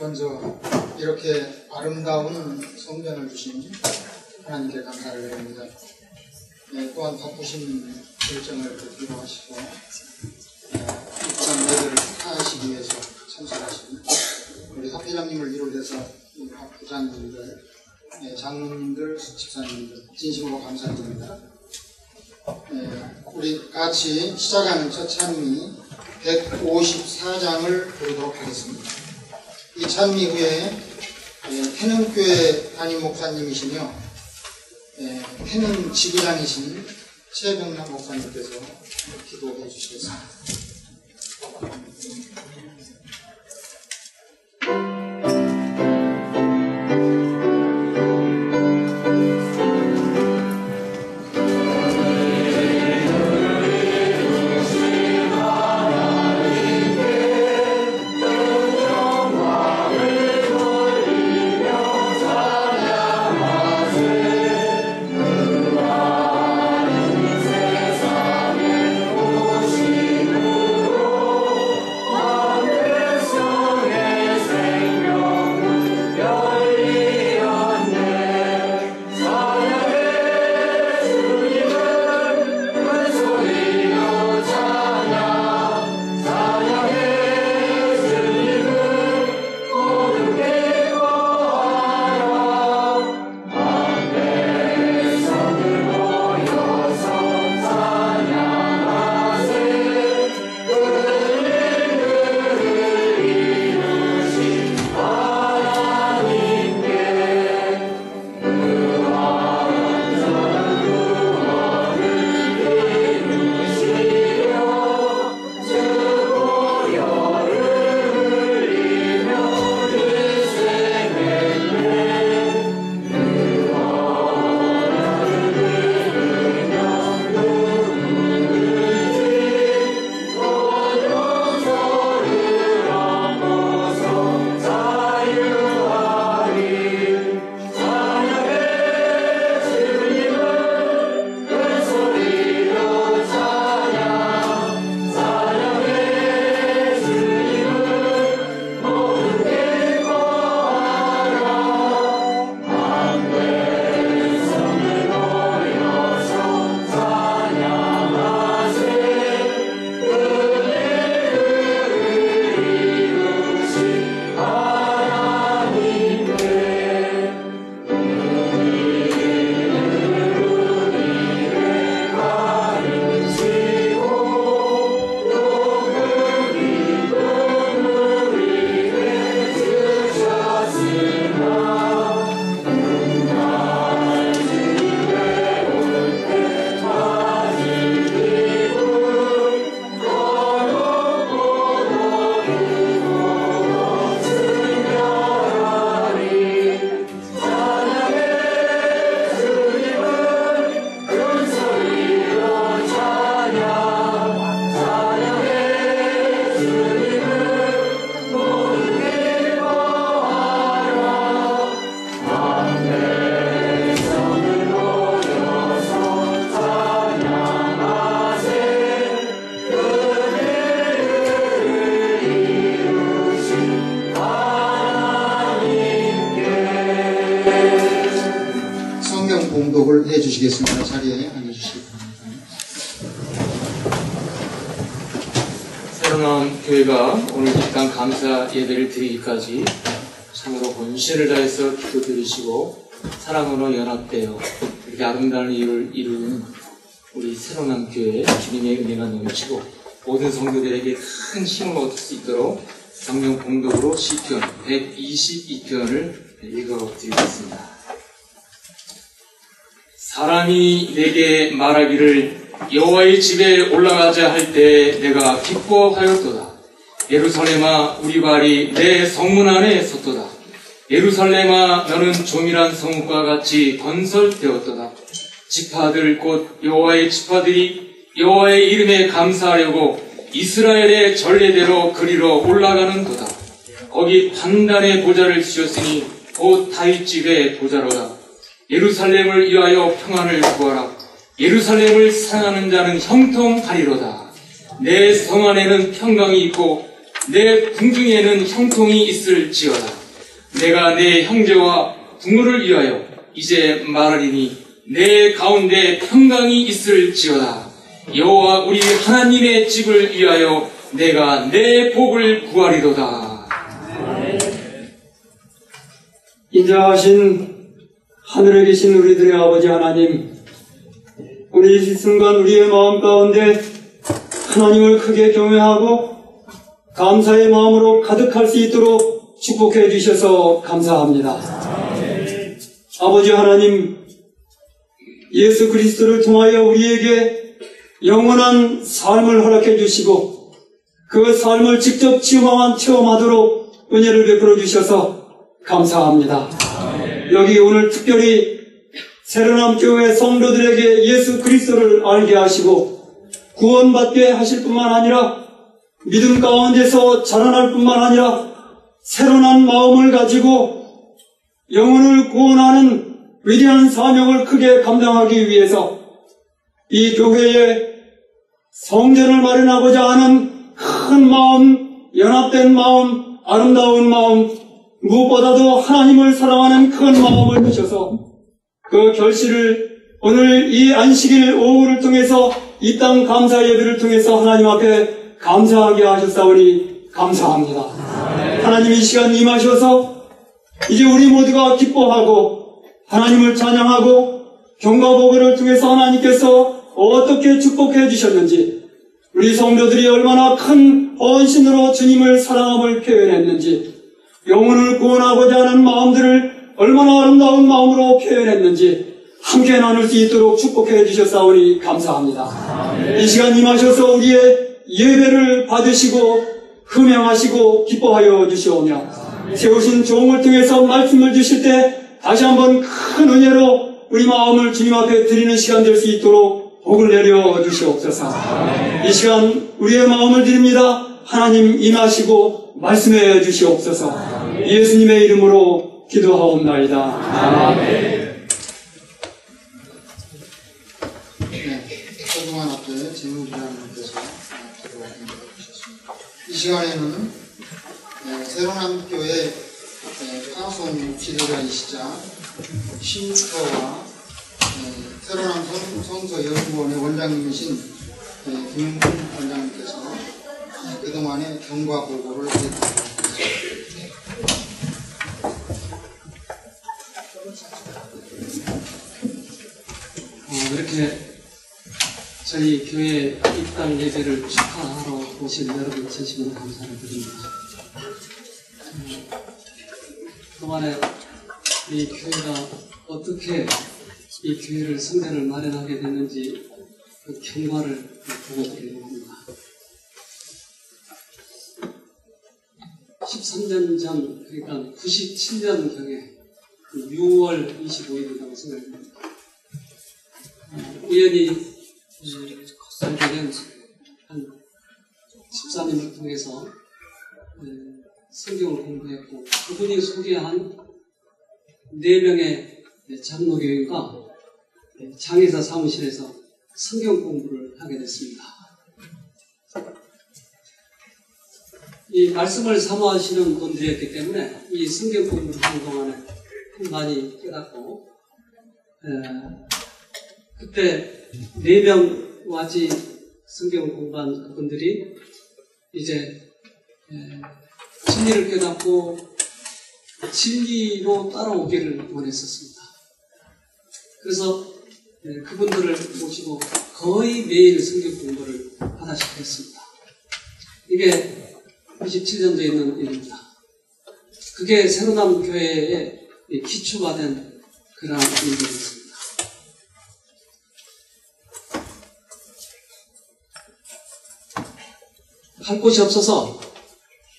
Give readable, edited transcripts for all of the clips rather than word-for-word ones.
먼저 이렇게 아름다운 성전을 주신 하나님께 감사를 드립니다. 또한 바쁘신 일정을 기도하시고 입상 예배를 하시기 위해서 참석하신 우리 학회장님을 비롯해서 부장님들, 장로님들, 집사님들 진심으로 감사드립니다. 우리 같이 시작하는 첫 찬미 154장을 부르도록 하겠습니다. 이 찬미 후에 태능교회 담임 목사님이시며 태능 지부장이신 최병남 목사님께서 기도해 주시겠습니다. 봉독을 해주시겠습니다. 자리에 앉아주시기 바랍니다. 새로운 교회가 오늘 입당 감사 예배를 드리기까지 참으로 본신을 다해서 기도드리시고 사랑으로 연합되어 이렇게 아름다운 일을 이루는 우리 새로운 교회 주님의 은혜가 넘치고 모든 성도들에게 큰 힘을 얻을 수 있도록 성경 봉독으로 시편 122편을 읽어드리겠습니다. 사람이 내게 말하기를 여호와의 집에 올라가자 할 때 내가 기뻐하였도다. 예루살렘아 우리 발이 내 성문 안에 섰도다. 예루살렘아 너는 조밀한 성읍과 같이 건설되었도다. 지파들 곧 여호와의 지파들이 여호와의 이름에 감사하려고 이스라엘의 전례대로 그리러 올라가는도다. 거기 판단의 보좌를 씌웠으니 곧 다윗집의 보좌로다. 예루살렘을 위하여 평안을 구하라. 예루살렘을 사랑하는 자는 형통하리로다. 내 성 안에는 평강이 있고 내 궁중에는 형통이 있을지어다. 내가 내 형제와 부모를 위하여 이제 말하리니 내 가운데 평강이 있을지어다. 여호와 우리 하나님의 집을 위하여 내가 내 복을 구하리로다. 인자하신 하늘에 계신 우리들의 아버지 하나님, 우리 이 순간 우리의 마음 가운데 하나님을 크게 경외하고 감사의 마음으로 가득할 수 있도록 축복해 주셔서 감사합니다. 아버지 하나님, 예수 그리스도를 통하여 우리에게 영원한 삶을 허락해 주시고 그 삶을 직접 체험하도록 은혜를 베풀어 주셔서 감사합니다. 여기 오늘 특별히 새로남 교회 성도들에게 예수 그리스도를 알게 하시고 구원받게 하실 뿐만 아니라 믿음 가운데서 자라날 뿐만 아니라 새로난 마음을 가지고 영혼을 구원하는 위대한 사명을 크게 감당하기 위해서 이 교회에 성전을 마련하고자 하는 큰 마음, 연합된 마음, 아름다운 마음, 무엇보다도 하나님을 사랑하는 큰 마음을 주셔서 그 결실을 오늘 이 안식일 오후를 통해서 이 땅 감사 예배를 통해서 하나님 앞에 감사하게 하셨사오니 감사합니다. 하나님 이 시간 임하셔서 이제 우리 모두가 기뻐하고 하나님을 찬양하고 경과보고를 통해서 하나님께서 어떻게 축복해 주셨는지, 우리 성도들이 얼마나 큰 헌신으로 주님을 사랑함을 표현했는지, 영혼을 구원하고자 하는 마음들을 얼마나 아름다운 마음으로 표현했는지 함께 나눌 수 있도록 축복해 주셨사오니 감사합니다. 이 시간 임하셔서 우리의 예배를 받으시고 흠양하시고 기뻐하여 주시오며 세우신 종을 통해서 말씀을 주실 때 다시 한번 큰 은혜로 우리 마음을 주님 앞에 드리는 시간 될 수 있도록 복을 내려 주시옵소서. 이 시간 우리의 마음을 드립니다. 하나님 임하시고 말씀해 주시옵소서. 예수님의 이름으로 기도하옵나이다. 아멘. 소중한 앞에 재무부장님께서 기도하셨습니다. 이 시간에는 새로남 교회 파송 지도자이시자 신처와 새로남 성서연구원의 원장님이신 김웅근 원장님께서 그동안의 경과 보고를 해드리겠습니다. 이렇게 저희 교회 입당 예배를 축하하러 오신 여러분 진심으로 감사를 드립니다. 그동안에 이 교회가 어떻게 이 교회를 성전을 마련하게 됐는지 그 경과를 보고드립니다. 13년 전, 그러니까 97년경에 6월 25일이라고 생각합니다. 우연히 알게 된 한 집사님을 통해서 성경을 공부했고, 그분이 소개한 4명의 장로교인과 장의사 사무실에서 성경 공부를 하게 됐습니다. 이 말씀을 사모하시는 분들이었기 때문에 이 성경 공부를 하는 동안에 많이 깨닫고, 그때 4명 와지 성경을 공부한 그분들이 이제 진리를 깨닫고 진리로 따라오기를 원했었습니다. 그래서 그분들을 모시고 거의 매일 성경 공부를 하나씩 했습니다. 이게 97년도에 있는 일입니다. 그게 새로남 교회의 기초가 된 그러한 일이었습니다. 할 곳이 없어서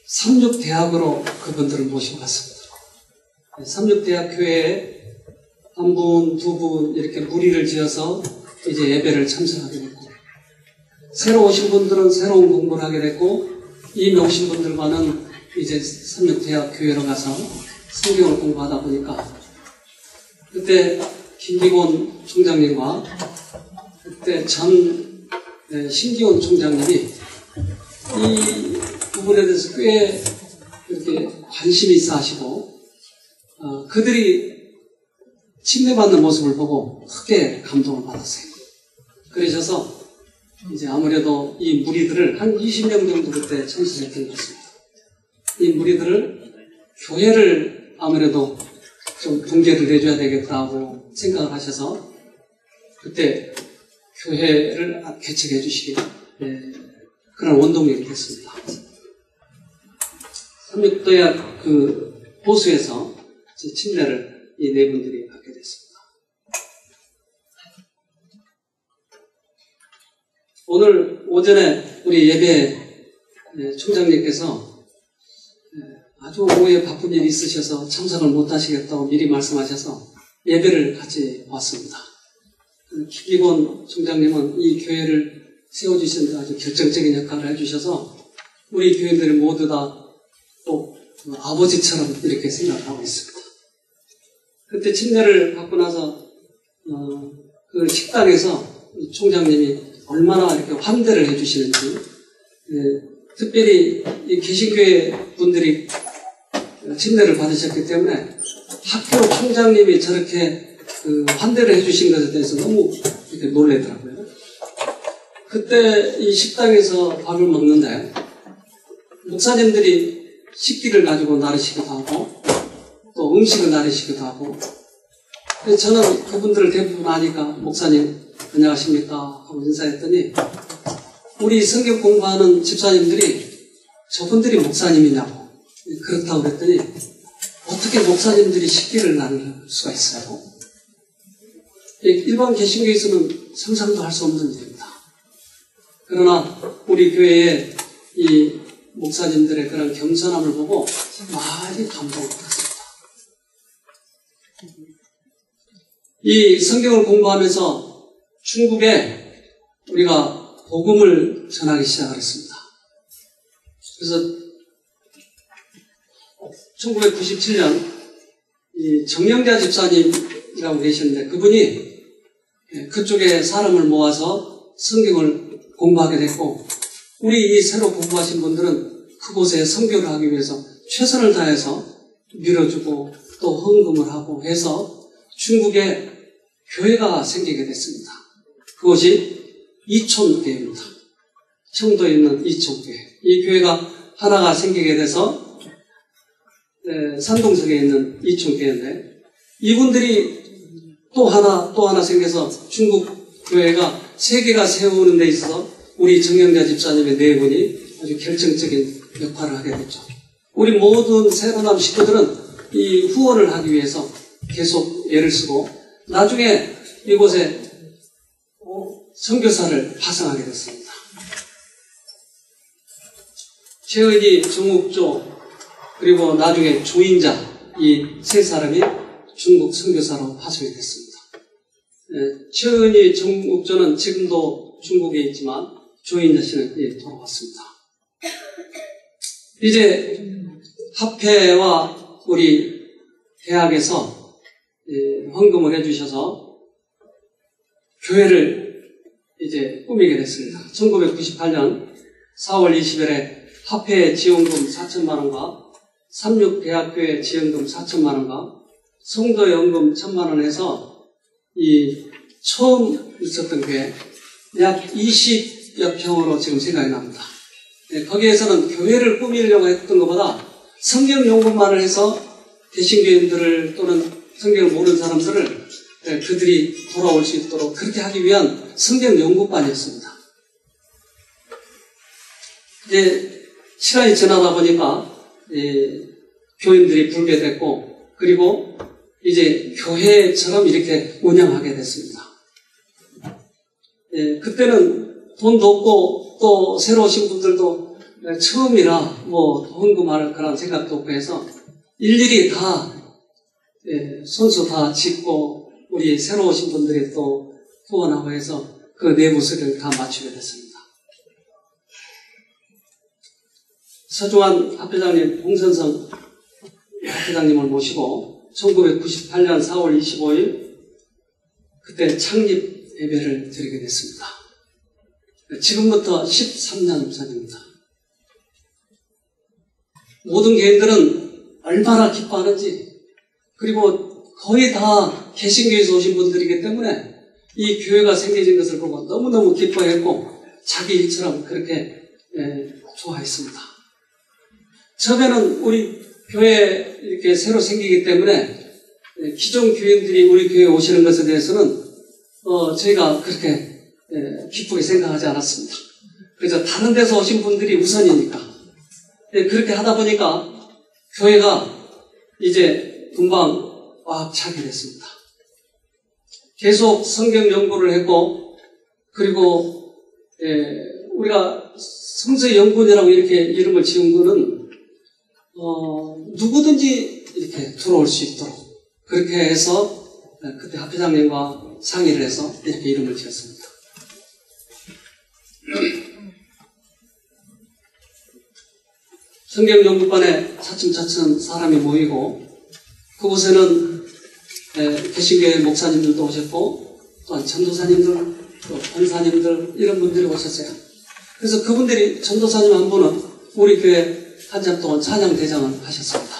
삼육대학으로 그분들을 모시고 갔습니다. 삼육대학교회에 한 분, 두 분 이렇게 무리를 지어서 이제 예배를 참석하게 됐고, 새로 오신 분들은 새로운 공부를 하게 됐고, 이미 오신 분들과는 이제 삼육대학교회로 가서 성경을 공부하다 보니까, 그때 김기곤 총장님과 그때 전 신기훈 총장님이 이 두 부분에 대해서 꽤 이렇게 관심이 있어 하시고, 그들이 침례받는 모습을 보고 크게 감동을 받았어요. 그러셔서 이제 아무래도 이 무리들을 한 20명 정도 그때 천수했던 것 같습니다. 이 무리들을 교회를 아무래도 좀 붕괴를 내줘야 되겠다고 생각을 하셔서 그때 교회를 개척해 주시기 그런 원동력이 됐습니다. 삼육도약 그 호수에서 침례를 이 네 분들이 받게 됐습니다. 오늘 오전에 우리 예배 총장님께서 아주 오후에 바쁜 일이 있으셔서 참석을 못 하시겠다고 미리 말씀하셔서 예배를 같이 왔습니다. 김기곤 총장님은 이 교회를 세워주시는데 아주 결정적인 역할을 해주셔서 우리 교인들이 모두 다 또 아버지처럼 이렇게 생각을 하고 있습니다. 그때 침례를 받고 나서 그 식당에서 총장님이 얼마나 이렇게 환대를 해주시는지, 특별히 이 개신교회 분들이 침례를 받으셨기 때문에 학교 총장님이 저렇게 그 환대를 해주신 것에 대해서 너무 이렇게 놀래더라고요. 그때 이 식당에서 밥을 먹는데 목사님들이 식기를 가지고 나르시기도 하고 또 음식을 나르시기도 하고, 그래서 저는 그분들을 대부분 아니까 목사님 안녕하십니까 하고 인사했더니 우리 성경 공부하는 집사님들이 저분들이 목사님이냐고 그렇다고 그랬더니 어떻게 목사님들이 식기를 나눌 수가 있어요? 일반 개신교에서는 상상도 할 수 없는 일입니다. 그러나 우리 교회에 이 목사님들의 그런 겸손함을 보고 많이 감동을 받았습니다. 이 성경을 공부하면서 중국에 우리가 복음을 전하기 시작했습니다. 그래서 1997년 이 정영자 집사님이라고 계셨는데 그분이 그쪽에 사람을 모아서 성경을 공부하게 됐고, 우리 이 새로 공부하신 분들은 그곳에 선교를 하기 위해서 최선을 다해서 밀어주고 또 헌금을 하고 해서 중국에 교회가 생기게 됐습니다. 그것이 이촌교회입니다. 청도에 있는 이촌교회. 이 교회가 하나가 생기게 돼서 산동석에 있는 이촌교회인데, 이분들이 또 하나 생겨서 중국 교회가 세 개가 세우는 데 있어서 우리 정영자 집사님의 네 분이 아주 결정적인 역할을 하게 됐죠. 우리 모든 새로남 식구들은 이 후원을 하기 위해서 계속 애를 쓰고 나중에 이곳에 선교사를 파송하게 됐습니다. 최은희, 정욱조, 그리고 나중에 조인자, 이 세 사람이 중국 선교사로 파송이 됐습니다. 최은희, 정욱조는 지금도 중국에 있지만 조인자 씨는 돌아왔습니다. 이제 합회와 우리 대학에서 헌금을 해주셔서 교회를 이제 꾸미게 됐습니다. 1998년 4월 20일에 합회 지원금 4천만 원과 삼육대학교의 지원금 4천만 원과 성도 연금 1,000만 원 해서 이 처음 있었던 교회 약 20여 평으로 지금 생각이 납니다. 거기에서는 교회를 꾸미려고 했던 것보다 성경 연구만을 해서 개신교인들을 또는 성경을 모르는 사람들을 그들이 돌아올 수 있도록 그렇게 하기 위한 성경 연구반이었습니다. 이제 시간이 지나다 보니까 교인들이 붕괴됐고, 그리고 이제 교회처럼 이렇게 운영하게 됐습니다. 그때는 돈도 없고 또 새로 오신 분들도 처음이라 뭐 헌금할 그런 생각도 없고 해서 일일이 다 손수 다 짓고 우리 새로 오신 분들이 또 후원하고 해서 그 내부 수리를 다 맞추게 됐습니다. 서주환 합회장님, 홍선성 합회장님을 모시고 1998년 4월 25일 그때 창립 예배를 드리게 됐습니다. 지금부터 13년 전입니다. 모든 교인들은 얼마나 기뻐하는지, 그리고 거의 다 개신교에서 오신 분들이기 때문에 이 교회가 생겨진 것을 보고 너무너무 기뻐했고 자기 일처럼 그렇게 좋아했습니다. 처음에는 우리 교회 이렇게 새로 생기기 때문에 기존 교인들이 우리 교회에 오시는 것에 대해서는 저희가 그렇게 기쁘게 생각하지 않았습니다. 그래서 다른 데서 오신 분들이 우선이니까 그렇게 하다 보니까 교회가 이제 금방 꽉 차게 됐습니다. 계속 성경 연구를 했고, 그리고 우리가 성서연구원이라고 이렇게 이름을 지은 거는 누구든지 이렇게 들어올 수 있도록 그렇게 해서 그때 학회장님과 상의를 해서 이렇게 이름을 지었습니다. 성경연구반에 차츰차츰 사람이 모이고 그곳에는 개신교회 목사님들도 오셨고 또한 전도사님들, 또 권사님들 이런 분들이 오셨어요. 그래서 그분들이 전도사님 한 분은 우리 교회 한참 동안 찬양대장을 하셨습니다.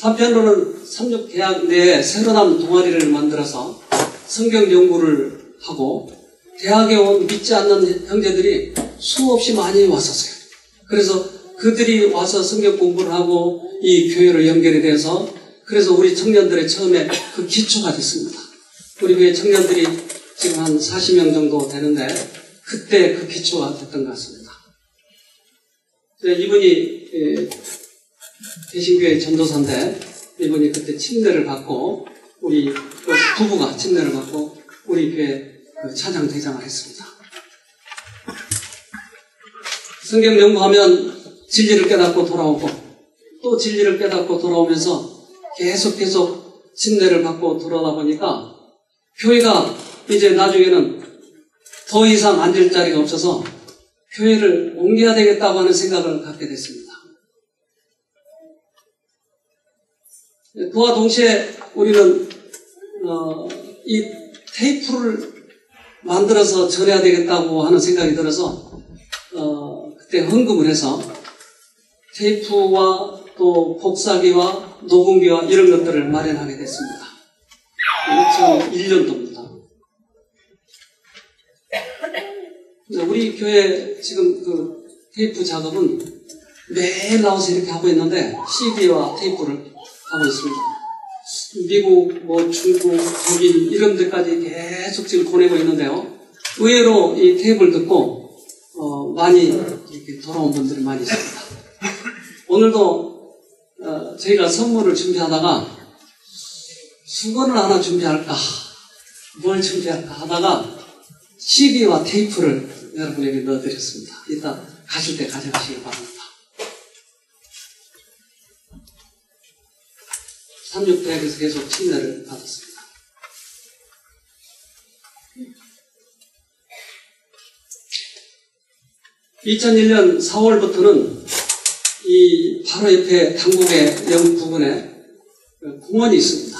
한편으로는 삼육대학 내에 새로남 동아리를 만들어서 성경 연구를 하고 대학에 온 믿지 않는 형제들이 수없이 많이 왔었어요. 그래서 그들이 와서 성경 공부를 하고 이 교회로 연결이 돼서 그래서 우리 청년들의 처음에 그 기초가 됐습니다. 우리 교회 청년들이 지금 한 40명 정도 되는데 그때 그 기초가 됐던 것 같습니다. 이분이 개신교회 전도사인데 이분이 그때 침례를 받고 우리 부부가 침례를 받고 우리 교회 찬양 대장을 했습니다. 성경 연구하면 진리를 깨닫고 돌아오고 또 진리를 깨닫고 돌아오면서 계속 침례를 받고 돌아오다 보니까 교회가 이제 나중에는 더 이상 앉을 자리가 없어서 교회를 옮겨야 되겠다고 하는 생각을 갖게 됐습니다. 그와 동시에 우리는 이 테이프를 만들어서 전해야 되겠다고 하는 생각이 들어서 그때 헌금을 해서 테이프와 또 복사기와 녹음기와 이런 것들을 마련하게 됐습니다. 2001년도입니다. 우리 교회 지금 그 테이프 작업은 매일 나와서 이렇게 하고 있는데 CD와 테이프를 하고 있습니다. 미국, 중국, 독일 이런 데까지 계속 지금 보내고 있는데요. 의외로 이 테이프를 듣고 많이 이렇게 돌아온 분들이 많이 있습니다. 오늘도 저희가 선물을 준비하다가 수건을 하나 준비할까, 뭘 준비할까 하다가 CD와 테이프를 여러분에게 넣어드렸습니다. 이따 가실 때 가져가시기 바랍니다. 36대학에서 계속 침례를 받았습니다. (2001년 4월부터는) 이 바로 옆에 당국의 영 부근에 공원이 있습니다.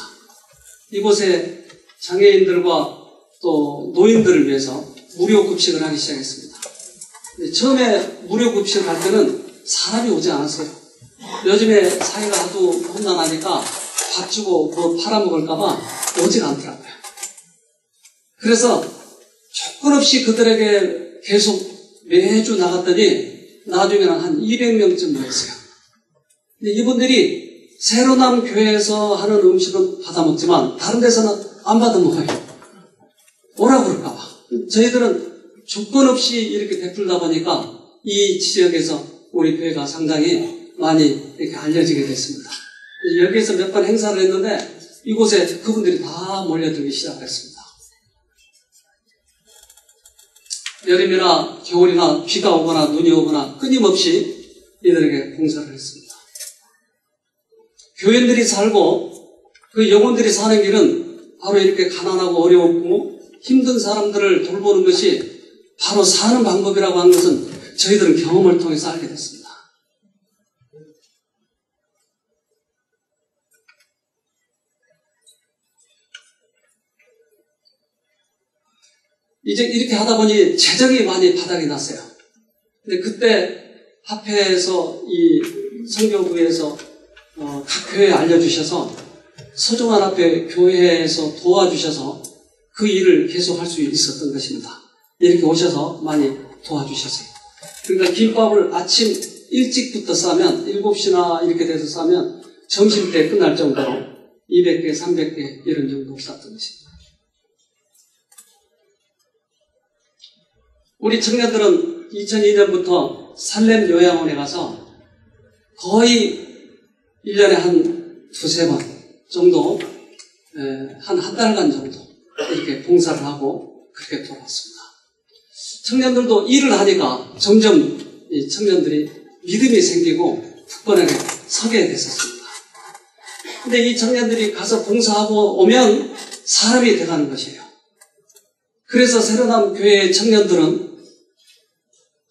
이곳에 장애인들과 또 노인들을 위해서 무료 급식을 하기 시작했습니다. 처음에 무료 급식을 할 때는 사람이 오지 않았어요. 요즘에 사회가 하도 험난하니까 밥 주고 뭐 팔아먹을까봐 오지가 않더라고요. 그래서 조건 없이 그들에게 계속 매주 나갔더니 나중에는 한 200명쯤 모였어요. 근데 이분들이 새로남 교회에서 하는 음식은 받아먹지만 다른 데서는 안 받아먹어요. 오라고 그럴까봐. 저희들은 조건 없이 이렇게 베풀다 보니까 이 지역에서 우리 교회가 상당히 많이 이렇게 알려지게 됐습니다. 여기에서 몇 번 행사를 했는데 이곳에 그분들이 다 몰려들기 시작했습니다. 여름이나 겨울이나 비가 오거나 눈이 오거나 끊임없이 이들에게 봉사를 했습니다. 교인들이 살고 그 영혼들이 사는 길은 바로 이렇게 가난하고 어려웠고 힘든 사람들을 돌보는 것이 바로 사는 방법이라고 하는 것은 저희들은 경험을 통해서 알게 됐습니다. 이제 이렇게 하다 보니 재정이 많이 바닥이 났어요. 근데 그때 합회에서 이 선교부에서 각 교회에 알려주셔서 서종환 합회 교회에서 도와주셔서 그 일을 계속 할 수 있었던 것입니다. 이렇게 오셔서 많이 도와주셨어요. 그러니까 김밥을 아침 일찍부터 싸면 7시나 이렇게 돼서 싸면 점심 때 끝날 정도로 200개, 300개 이런 정도 쌌던 것입니다. 우리 청년들은 2002년부터 살렘 요양원에 가서 거의 1년에 한 2-3번 정도 한 달간 정도 이렇게 봉사를 하고 그렇게 돌아왔습니다. 청년들도 일을 하니까 점점 이 청년들이 믿음이 생기고 굳건하게 서게 됐었습니다. 근데 이 청년들이 가서 봉사하고 오면 사람이 돼가는 것이에요. 그래서 새로남 교회의 청년들은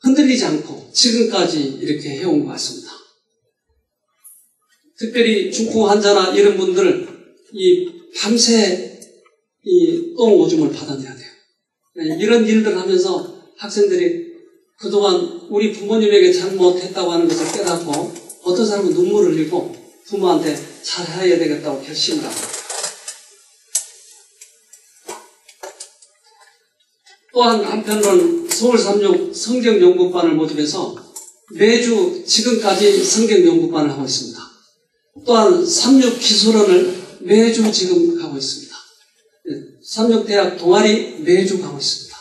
흔들리지 않고 지금까지 이렇게 해온 것 같습니다. 특별히 중풍 환자나 이런 분들 이 밤새 이 똥 오줌을 받아내야 돼요. 이런 일들을 하면서 학생들이 그동안 우리 부모님에게 잘못했다고 하는 것을 깨닫고 어떤 사람은 눈물을 흘리고 부모한테 잘해야 되겠다고 결심을 합니다. 또한 한편으로는 서울36 성경연구반을 모집해서 매주 지금까지 성경연구반을 하고 있습니다. 또한 36 기술원을 매주 지금 가고 있습니다. 36 대학 동아리 매주 가고 있습니다.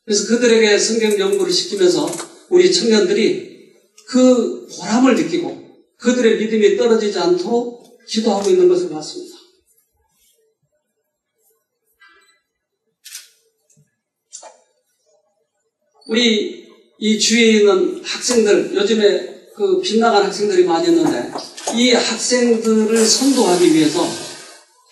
그래서 그들에게 성경 연구를 시키면서 우리 청년들이 그 보람을 느끼고 그들의 믿음이 떨어지지 않도록 기도하고 있는 것을 봤습니다. 우리 이 주위에 있는 학생들, 요즘에 그 빗나간 학생들이 많이 있는데 이 학생들을 선도하기 위해서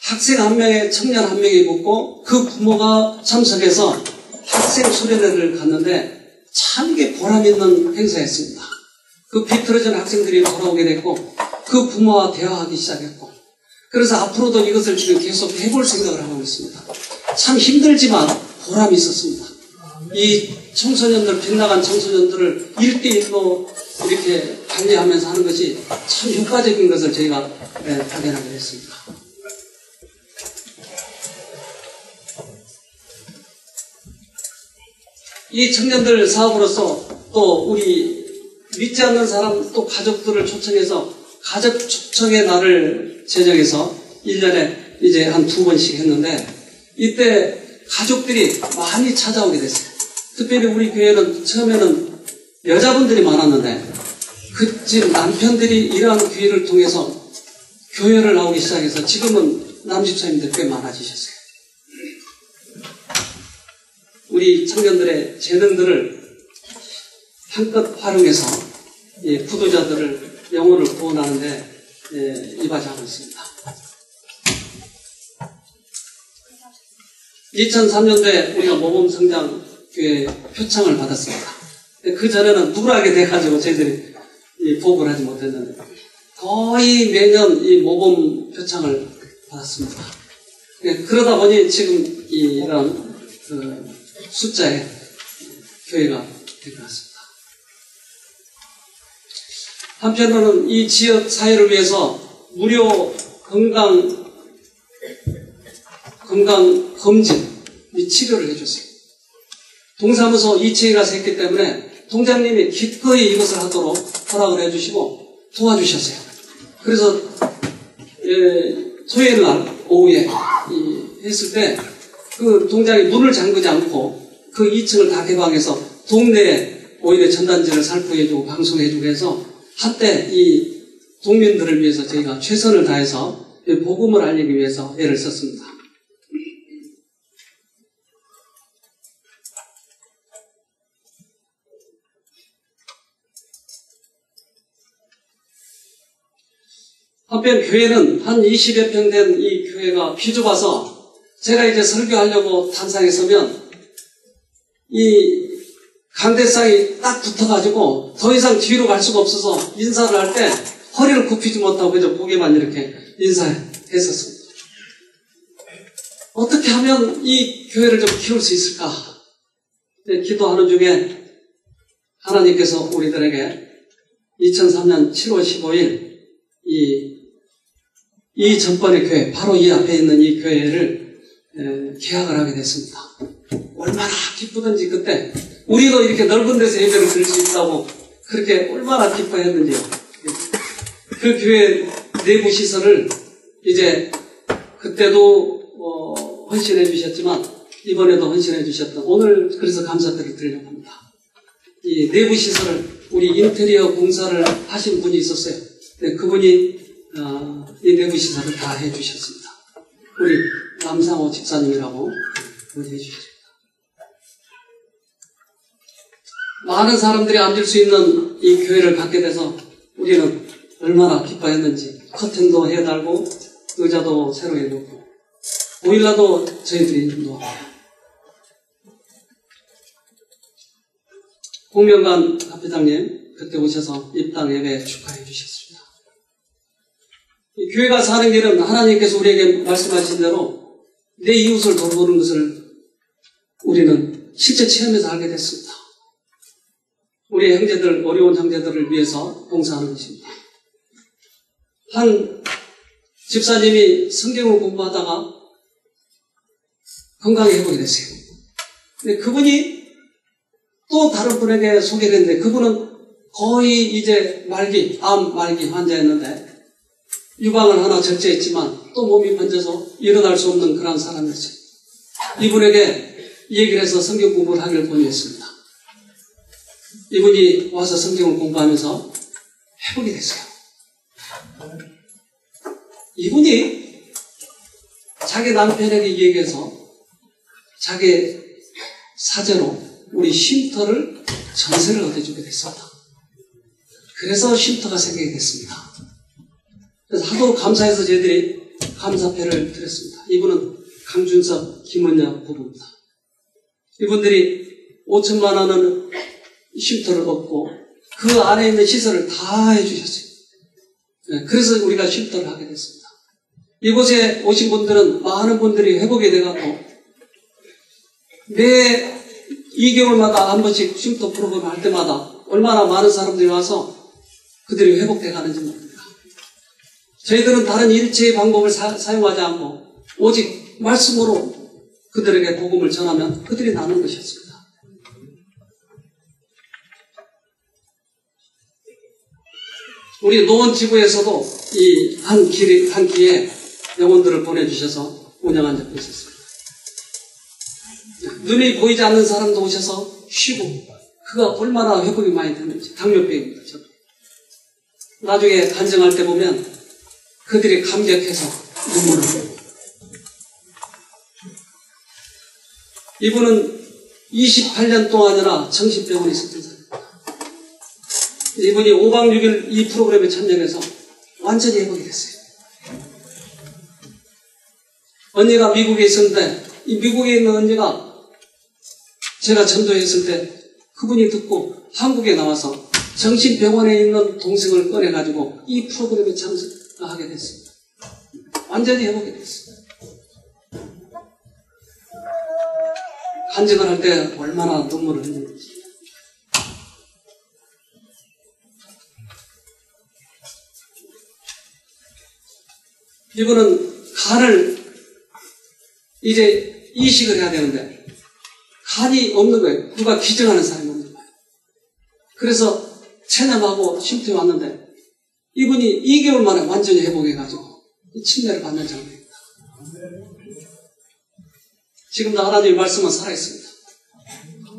학생 한 명에 청년 한 명이 붙고 그 부모가 참석해서 학생 수련회를 갔는데 참 이게 보람 있는 행사였습니다. 그 비틀어진 학생들이 돌아오게 됐고 그 부모와 대화하기 시작했고 그래서 앞으로도 이것을 지금 계속 해볼 생각을 하고 있습니다. 참 힘들지만 보람이 있었습니다. 이 청소년들, 빗나간 청소년들을 1대1로 이렇게 관리하면서 하는 것이 참 효과적인 것을 저희가 발견하게 됐습니다. 이 청년들 사업으로서 또 우리 믿지 않는 사람 또 가족들을 초청해서 가족 초청의 날을 제정해서 1년에 이제 한 2번씩 했는데 이때 가족들이 많이 찾아오게 됐어요. 특별히 우리 교회는 처음에는 여자분들이 많았는데 지금 남편들이 이러한 기회를 통해서 교회를 나오기 시작해서 지금은 남집사님들 꽤 많아지셨어요. 우리 청년들의 재능들을 한껏 활용해서 부도자들을 영혼을 구원하는데 이바지하고 있습니다. 2003년도에 우리가 모범성장교회 표창을 받았습니다. 그 전에는 누락이 돼가지고 저희들이 보고를 하지 못했는데 거의 매년 이 모범 표창을 받았습니다. 그러다 보니 지금 이런 숫자의 교회가 될 것 같습니다. 한편으로는 이 지역 사회를 위해서 무료 건강 검진 및 치료를 해줬어요. 동사무소 2층에 가서 했기 때문에 동장님이 기꺼이 이것을 하도록 허락을 해주시고 도와주셨어요. 그래서 토요일 날 오후에 했을 때 그 동장이 문을 잠그지 않고 그 2층을 다 개방해서 동네에 오히려 전단지를 살포해주고 방송해주고 해서 한때 이 동민들을 위해서 저희가 최선을 다해서 복음을 알리기 위해서 애를 썼습니다. 한편 교회는 한 20여 평 된 이 교회가 비좁아서 제가 이제 설교하려고 단상에 서면 이 강대상이 딱 붙어가지고 더 이상 뒤로 갈 수가 없어서 인사를 할 때 허리를 굽히지 못하고 그저 고개만 이렇게 인사했었습니다. 어떻게 하면 이 교회를 좀 키울 수 있을까 기도하는 중에 하나님께서 우리들에게 2003년 7월 15일 이 전번의 교회, 바로 이 앞에 있는 이 교회를 개학을 하게 됐습니다. 얼마나 기쁘던지 그때 우리도 이렇게 넓은 데서 예배를 드릴 수 있다고 그렇게 얼마나 기뻐했는지요. 그 교회 내부 시설을 이제 그때도 헌신해 주셨지만 이번에도 헌신해 주셨던 오늘 그래서 감사드리를 드리려고 합니다. 이 내부 시설을 우리 인테리어 공사를 하신 분이 있었어요. 네, 그분이 이 내부 시설을 다 해주셨습니다. 우리 남상호 집사님이라고 그분이 해주셨습니다. 많은 사람들이 앉을 수 있는 이 교회를 갖게 돼서 우리는 얼마나 기뻐했는지 커튼도 해달고 의자도 새로 해놓고 보일러도 저희들이 놓았고요. 홍명관 합회장님 그때 오셔서 입당 예배 축하해 주셨습니다. 이 교회가 사는 길은 하나님께서 우리에게 말씀하신 대로 내 이웃을 돌보는 것을 우리는 실제 체험해서 알게 됐습니다. 우리 형제들, 어려운 형제들을 위해서 봉사하는 것입니다. 한 집사님이 성경을 공부하다가 건강에 회복이 됐어요. 근데 그분이 또 다른 분에게 소개를 했는데 그분은 거의 이제 암 말기 환자였는데 유방을 하나 절제했지만 또 몸이 번져서 일어날 수 없는 그런 사람이었어요. 이분에게 이 얘기를 해서 성경 공부를 하기를 권유했습니다. 이분이 와서 성경을 공부하면서 회복이 됐어요. 이분이 자기 남편에게 얘기해서 자기 사제로 우리 쉼터를 전세를 얻어주게 됐습니다. 그래서 쉼터가 생기게 됐습니다. 그래서 하도 감사해서 저희들이 감사패를 드렸습니다. 이분은 강준석, 김은영 부부입니다. 이분들이 5천만 원은 쉼터를 얻고 그 안에 있는 시설을 다 해주셨어요. 네, 그래서 우리가 쉼터를 하게 됐습니다. 이곳에 오신 분들은 많은 분들이 회복이 돼갖고 매 2개월마다 한 번씩 쉼터 프로그램 할 때마다 얼마나 많은 사람들이 와서 그들이 회복돼 가는지 모릅니다. 저희들은 다른 일체의 방법을 사용하지 않고 오직 말씀으로 그들에게 복음을 전하면 그들이 나는 것이었습니다. 우리 노원 지구에서도 이 한 기에 영혼들을 보내주셔서 운영한 적도 있었습니다. 눈이 보이지 않는 사람도 오셔서 쉬고 그가 얼마나 회복이 많이 됐는지 당뇨병입니다. 저도. 나중에 간증할 때 보면 그들이 감격해서 눈물을 흘려요. 이분은 28년 동안이나 정신병원에 있었던 사람입니다. 이분이 5박 6일 이 프로그램에 참여해서 완전히 회복이 됐어요. 언니가 미국에 있었는데 이 미국에 있는 언니가 제가 전도했을 때 그분이 듣고 한국에 나와서 정신병원에 있는 동생을 꺼내가지고 이 프로그램에 참석하게 됐습니다. 완전히 회복이 됐어요. 간증을 할 때 얼마나 눈물을 흘리는지. 이분은 간을 이제 이식을 해야 되는데 간이 없는 거예요. 누가 기증하는 사람이 없는 거예요. 그래서 체념하고 쉼터에 왔는데 이분이 2개월 만에 완전히 회복해가지고 침례를 받는 장면입니다. 지금도 하나님의 말씀은 살아있습니다.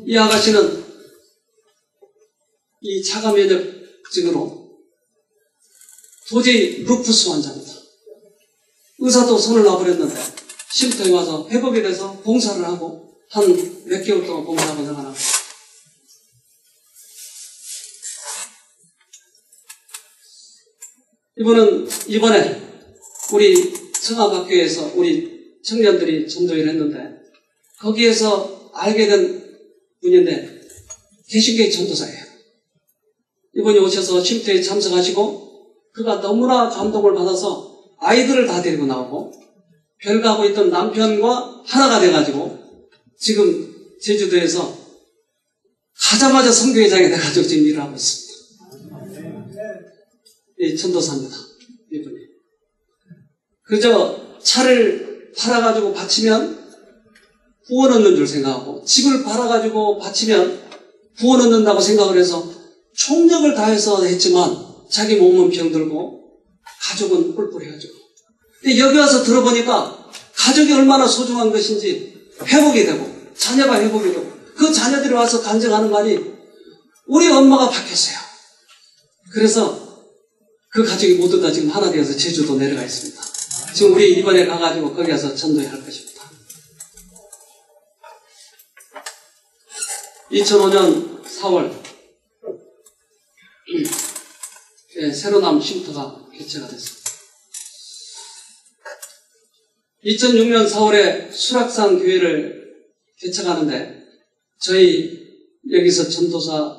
이 아가씨는 이 자가 면역증으로 도저히 루푸스 환자입니다. 의사도 손을 놔버렸는데 쉼터에 와서 회복이 돼서 봉사를 하고 한 몇 개월 동안 봉사하고 나가나. 이분은 이번에 우리 청합학교에서 우리 청년들이 전도회를 했는데 거기에서 알게 된 분인데 개신교의 전도사예요. 이분이 오셔서 쉼터에 참석하시고 그가 너무나 감동을 받아서 아이들을 다 데리고 나오고 별가하고 있던 남편과 하나가 돼가지고 지금 제주도에서 가자마자 선교회장이 돼가지고 지금 일을 하고 있습니다. 이 전도사입니다. 이분이. 그저 차를 팔아가지고 바치면 구원 얻는 줄 생각하고, 집을 팔아가지고 바치면 구원 얻는다고 생각을 해서 총력을 다해서 했지만 자기 몸은 병들고 가족은 뿔뿔해가지고. 근데 여기 와서 들어보니까 가족이 얼마나 소중한 것인지 회복이 되고 자녀가 회복이 되고, 그 자녀들이 와서 간증하는 말이 우리 엄마가 바뀌었어요. 그래서 그 가족이 모두 다 지금 하나 되어서 제주도 내려가 있습니다. 지금 우리 이번에 가가지고 거기 가서 전도회 할 것입니다. 2005년 4월 새로남 쉼터가 개최가 됐습니다. 2006년 4월에 수락산 교회를 개척하는데 저희 여기서 전도사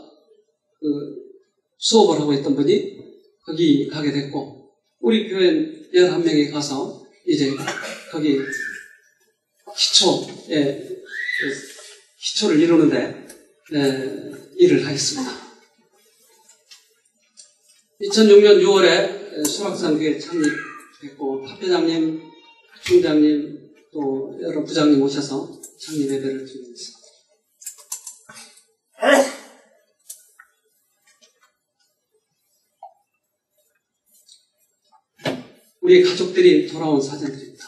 수업을 하고 있던 분이 거기 가게 됐고, 우리 교회 11명이 가서 이제 거기 기초를 이루는데 일을 하였습니다. 2006년 6월에 수락산 교회 창립됐고, 합회장님, 총장님, 또 여러 부장님 오셔서 창립 예배를 드립니다. 우리 가족들이 돌아온 사진들입니다.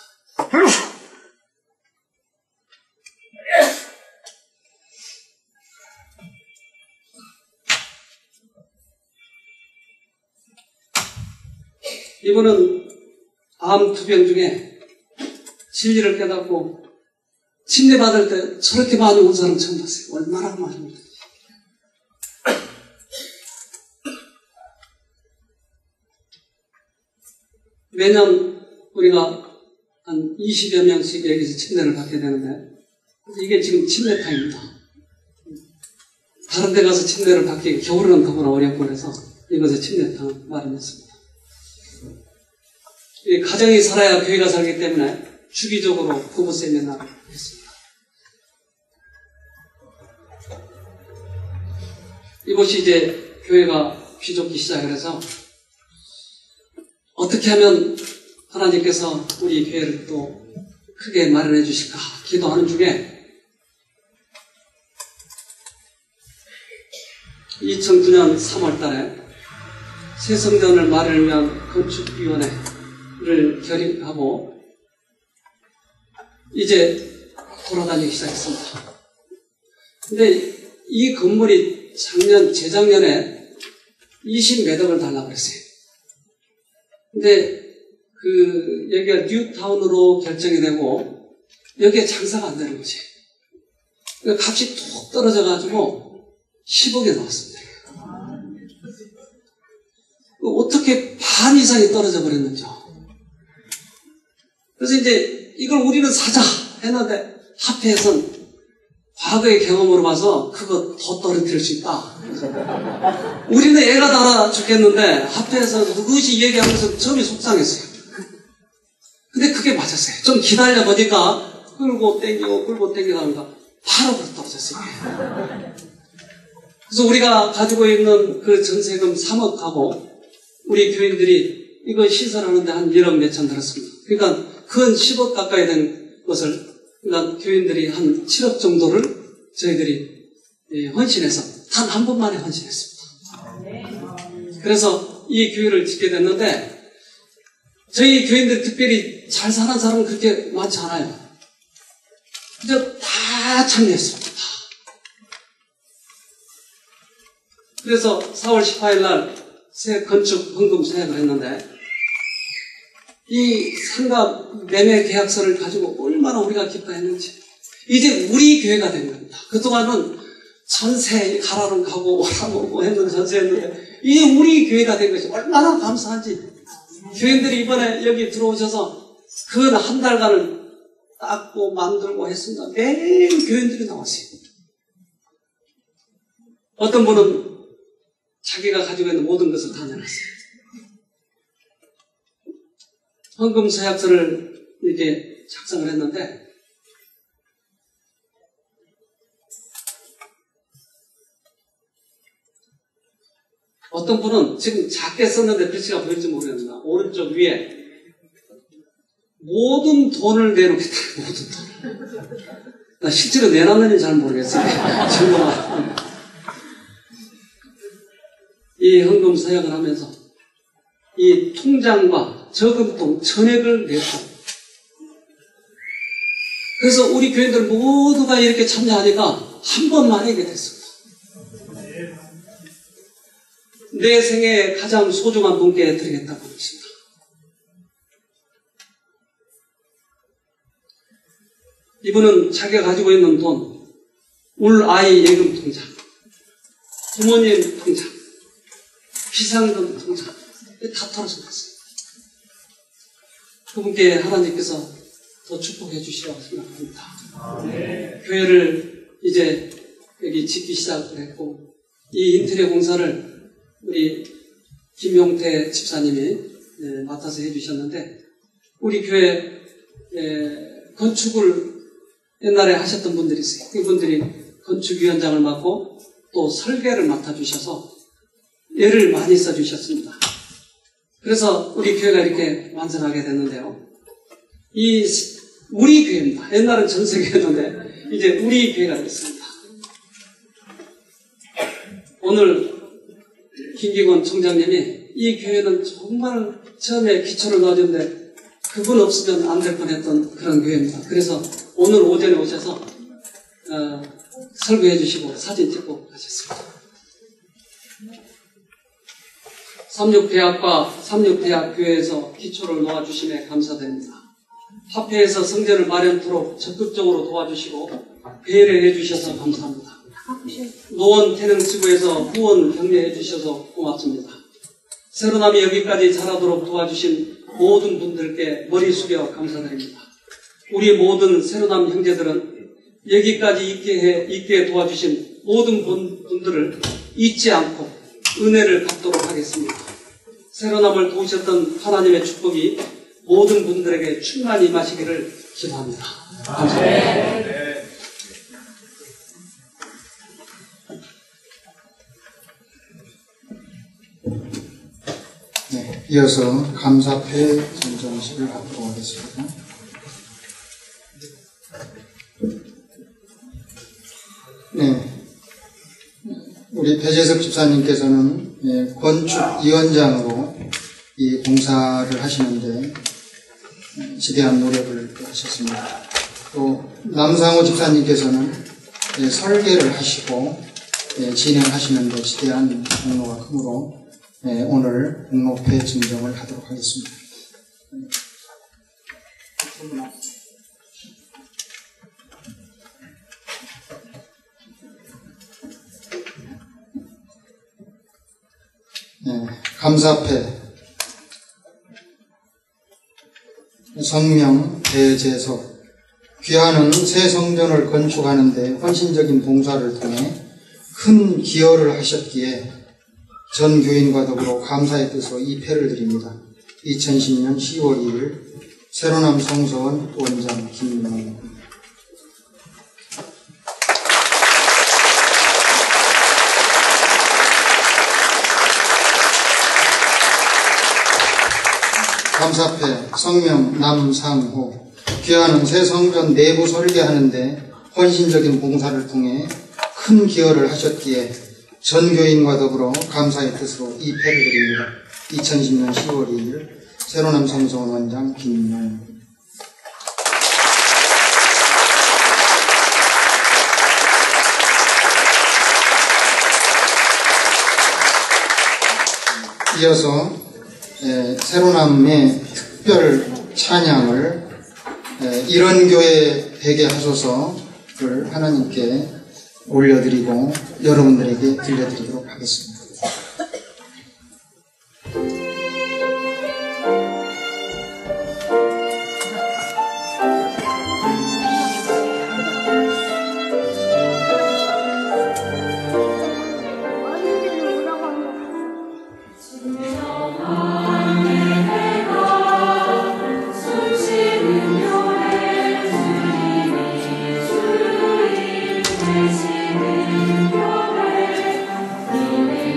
이분은 암 투병 중에 진리를 깨닫고 침례 받을 때 저렇게 많이 온 사람 처음 봤어요. 얼마나 많이 온 건지. 매년 우리가 한 20여 명씩 여기서 침례를 받게 되는데, 이게 지금 침례타입니다. 다른 데 가서 침례를 받기 겨울은 더구나 어렵고 그래서 이곳에 침례타 마련했습니다. 이 가정이 살아야 교회가 살기 때문에 주기적으로 부부 세미나를 했습니다. 이곳이 이제 교회가 비좁기 시작을 해서 어떻게 하면 하나님께서 우리 교회를 또 크게 마련해 주실까 기도하는 중에 2009년 3월 달에 새 성전을 마련을 위한 건축위원회를 결의하고 이제 돌아다니기 시작했습니다. 근데 이 건물이 재작년에 20몇 억을 달라고 그랬어요. 근데 여기가 뉴타운으로 결정이 되고 여기에 장사가 안 되는 거지. 그러니까 값이 툭 떨어져가지고 10억에 나왔습니다. 어떻게 반 이상이 떨어져 버렸는지. 그래서 이제 이걸 우리는 사자 했는데 합회에서는 과거의 경험으로 봐서 그거 더 떨어뜨릴 수 있다. 우리는 애가 달아 죽겠는데 합회에서 누구시 얘기하면서 처음에 속상했어요. 근데 그게 맞았어요. 좀 기다려보니까 끌고 땡기고 하니까 바로 떨어졌어요. 그래서 우리가 가지고 있는 그 전세금 3억하고 우리 교인들이 이거 시설하는데 한 1억 몇천 들었습니다. 그러니까 근 10억 가까이 된 것을, 그러니까 교인들이 한 7억 정도를 저희들이 헌신해서 단 한 번만에 헌신했습니다. 그래서 이 교회를 짓게 됐는데, 저희 교인들 특별히 잘 사는 사람은 그렇게 많지 않아요. 그저 다 참여했습니다. 그래서 4월 18일 날 새 건축 헌금 서약을 했는데, 이 상가 매매 계약서를 가지고 얼마나 우리가 기뻐했는지. 이제 우리 교회가 된 겁니다. 그동안은 전세 가라로 가고 뭐라고 했는 전세였는데 이제 우리 교회가 된 것이 얼마나 감사한지. 교인들이 이번에 여기 들어오셔서 그 한 달간을 닦고 만들고 했습니다. 매일 교인들이 나왔어요. 어떤 분은 자기가 가지고 있는 모든 것을 다 내놨어요. 헌금 서약서를 이렇게 작성을 했는데, 어떤 분은 지금 작게 썼는데 글씨가 보일지 모르겠습니다. 오른쪽 위에 모든 돈을 내놓겠다. 모든 돈을. 나 실제로 내놨는지 잘 모르겠어요. 정말. 이 헌금 사역을 하면서 이 통장과 저금통 전액을 냈고, 그래서 우리 교인들 모두가 이렇게 참여하니까 한 번만 하게 됐습니다. 내 생에 가장 소중한 분께 드리겠다고 합니다. 이분은 자기가 가지고 있는 돈, 울 아이 예금 통장, 부모님 통장, 비상금 통장, 다 털어서 놨어요. 그분께 하나님께서 더 축복해 주시라고 생각합니다. 교회를 이제 여기 짓기 시작을 했고, 이 인테리어 공사를 우리 김용태 집사님이 맡아서 해주셨는데, 우리 교회 건축을 옛날에 하셨던 분들이 있어요. 이분들이 건축위원장을 맡고 또 설계를 맡아주셔서 애를 많이 써주셨습니다. 그래서 우리 교회가 이렇게 완성하게 됐는데요. 우리 교회입니다. 옛날은 전세교회였는데 이제 우리 교회가 됐습니다. 오늘 김기권 총장님이 이 교회는 정말 처음에 기초를 넣어줬는데 그분 없으면 안 될 뻔했던 그런 교회입니다. 그래서 오늘 오전에 오셔서 설교해 주시고 사진 찍고 가셨습니다. 삼육대학과 삼육대학교에서 기초를 놓아주심에 감사드립니다. 화폐에서 성전을 마련토록 적극적으로 도와주시고 배려해 주셔서 감사합니다. 노원 태능지구에서 후원 격려해 주셔서 고맙습니다. 새로남이 여기까지 자라도록 도와주신 모든 분들께 머리 숙여 감사드립니다. 우리 모든 새로남 형제들은 여기까지 있게 도와주신 모든 분들을 잊지 않고 은혜를 갚도록 하겠습니다. 새로남을 도우셨던 하나님의 축복이 모든 분들에게 충만히 임하시기를 기도합니다. 감사합니다. 네, 이어서 감사패 선정식을 갖도록 하겠습니다. 네, 우리 배재석 집사님께서는 건축위원장으로 이 공사를 하시는데 지대한 노력을 하셨습니다. 또 남상호 집사님께서는 설계를 하시고 진행하시는 데 지대한 공로가 크므로 오늘 공로패 증정을 하도록 하겠습니다. 감사패 성명 대재석 귀하는 새 성전을 건축하는 데 헌신적인 봉사를 통해 큰 기여를 하셨기에 전 교인과 더불어 감사의 뜻으로 이 패를 드립니다. 2010년 10월 2일 새로남 성서원 원장 김명호. 감사패 성명 남상호 귀하는 새 성전 내부 설계하는데 헌신적인 봉사를 통해 큰 기여를 하셨기에 전 교인과 더불어 감사의 뜻으로 이 패를 드립니다. 2010년 10월 2일 새로남 성서원 원장 김명호. 이어서 새로남의 특별 찬양을 이런 교회 되게 하소서를 하나님께 올려드리고 여러분들에게 들려드리도록 하겠습니다. 주님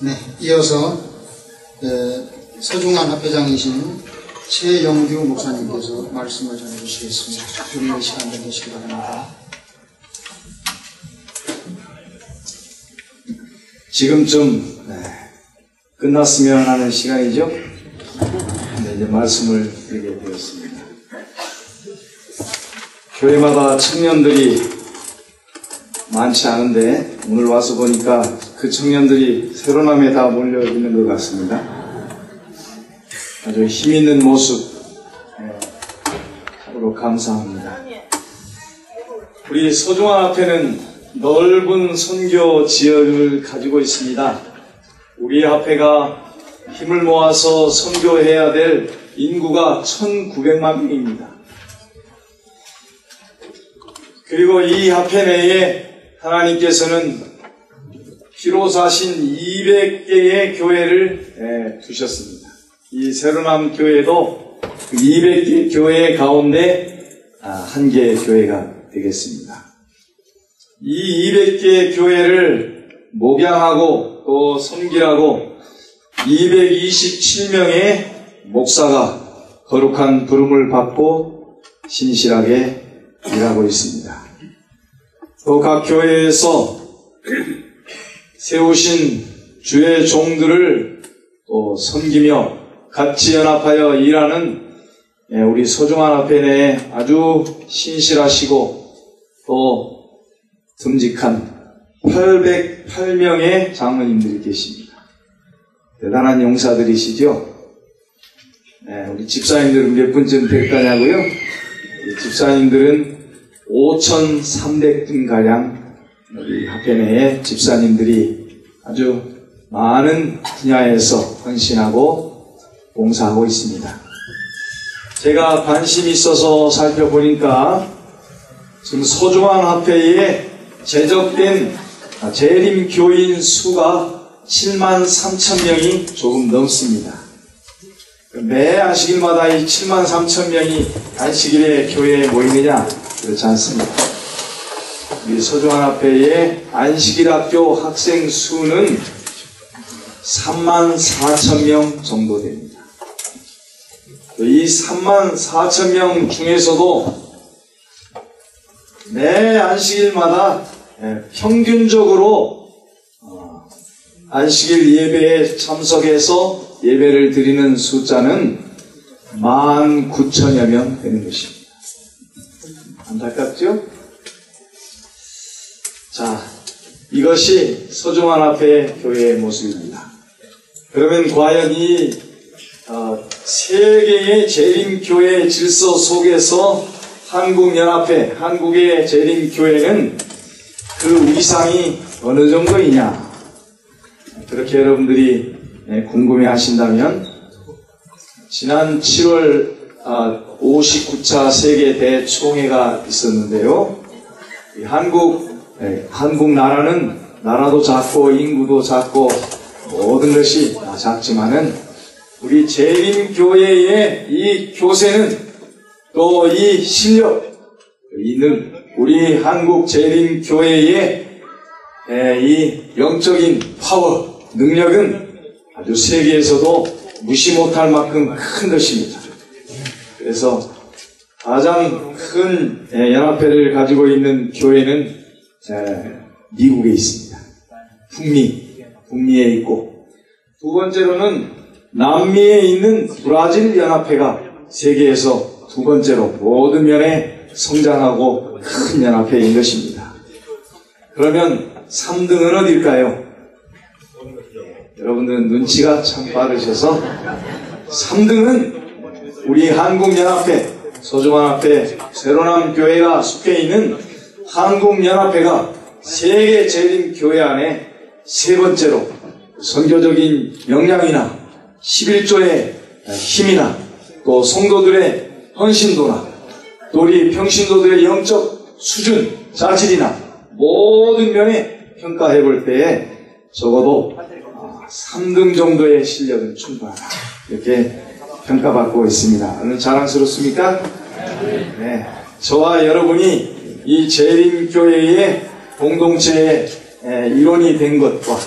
네, 이어서 서중환 합회장이신 최영규 목사님께서 말씀을 전해주시겠습니다. 준비의 시간 되시기 바랍니다. 지금쯤 끝났으면 하는 시간이죠. 네, 이제 말씀을 드리게 되었습니다. 교회마다 청년들이 많지 않은데 오늘 와서 보니까 그 청년들이 새로남에 다 몰려 있는 것 같습니다. 아주 힘있는 모습 참으로 감사합니다. 우리 서중환 앞에는 넓은 선교 지역을 가지고 있습니다. 우리 앞에가 힘을 모아서 선교해야 될 인구가 1900만 명입니다. 그리고 이 합회 내에 하나님께서는 피로 사신 200개의 교회를 두셨습니다. 이 새로남 교회도 200개 교회 가운데 한 개의 교회가 되겠습니다. 이 200개의 교회를 목양하고 또 섬기라고 227명의 목사가 거룩한 부름을 받고 신실하게 일하고 있습니다. 또 각 교회에서 세우신 주의 종들을 또 섬기며 같이 연합하여 일하는 우리 서중환 합회 내에 아주 신실하시고 또 듬직한 808명의 장로님들이 계십니다. 대단한 용사들이시죠? 우리 집사님들은 몇 분쯤 될까냐고요? 집사님들은 5,300분가량 우리 합회 내에 집사님들이 아주 많은 분야에서 헌신하고 봉사하고 있습니다. 제가 관심이 있어서 살펴보니까 지금 서중환 합회에 제적된 재림교인 수가 73,000명이 조금 넘습니다. 매 안식일마다 이 73,000명이 안식일에 교회에 모이느냐? 그렇지 않습니다. 우리 서중환 합회의 안식일 학교 학생 수는 34,000명 정도 됩니다. 이 34,000명 중에서도 매 안식일마다 평균적으로 안식일 예배에 참석해서 예배를 드리는 숫자는 19,000여 명 되는 것입니다. 안타깝죠? 자, 이것이 서중환 합회 교회의 모습입니다. 그러면 과연 이 세계의 재림교회 질서 속에서 한국연합회, 한국의 재림교회는 그 위상이 어느 정도이냐? 그렇게 여러분들이 궁금해 하신다면 지난 7월 59차 세계 대총회가 있었는데요. 한국 나라는 나라도 작고 인구도 작고 모든 것이 작지만은 우리 재림교회의 이 교세는 또 이 실력, 있는 우리 한국 재림교회의 이 영적인 파워, 능력은 아주 세계에서도 무시 못할 만큼 큰 것입니다. 그래서 가장 큰 연합회를 가지고 있는 교회는 미국에 있습니다. 북미에 있고, 두 번째로는 남미에 있는 브라질 연합회가 세계에서 두 번째로 모든 면에 성장하고 큰 연합회인 것입니다. 그러면 3등은 어딜까요? 여러분들은 눈치가 참 빠르셔서 3등은 우리 한국연합회, 서중환 합회, 새로남 교회가 속해 있는 한국연합회가 세계 재림교회 안에 세 번째로 선교적인 역량이나 11조의 힘이나 또 성도들의 헌신도나 또 우리 평신도들의 영적 수준, 자질이나 모든 면에 평가해 볼 때에 적어도 3등 정도의 실력은 충분하다. 이렇게 평가받고 있습니다. 오늘 자랑스럽습니까? 네. 저와 여러분이 이 재림교회의 공동체의 일원이 된 것과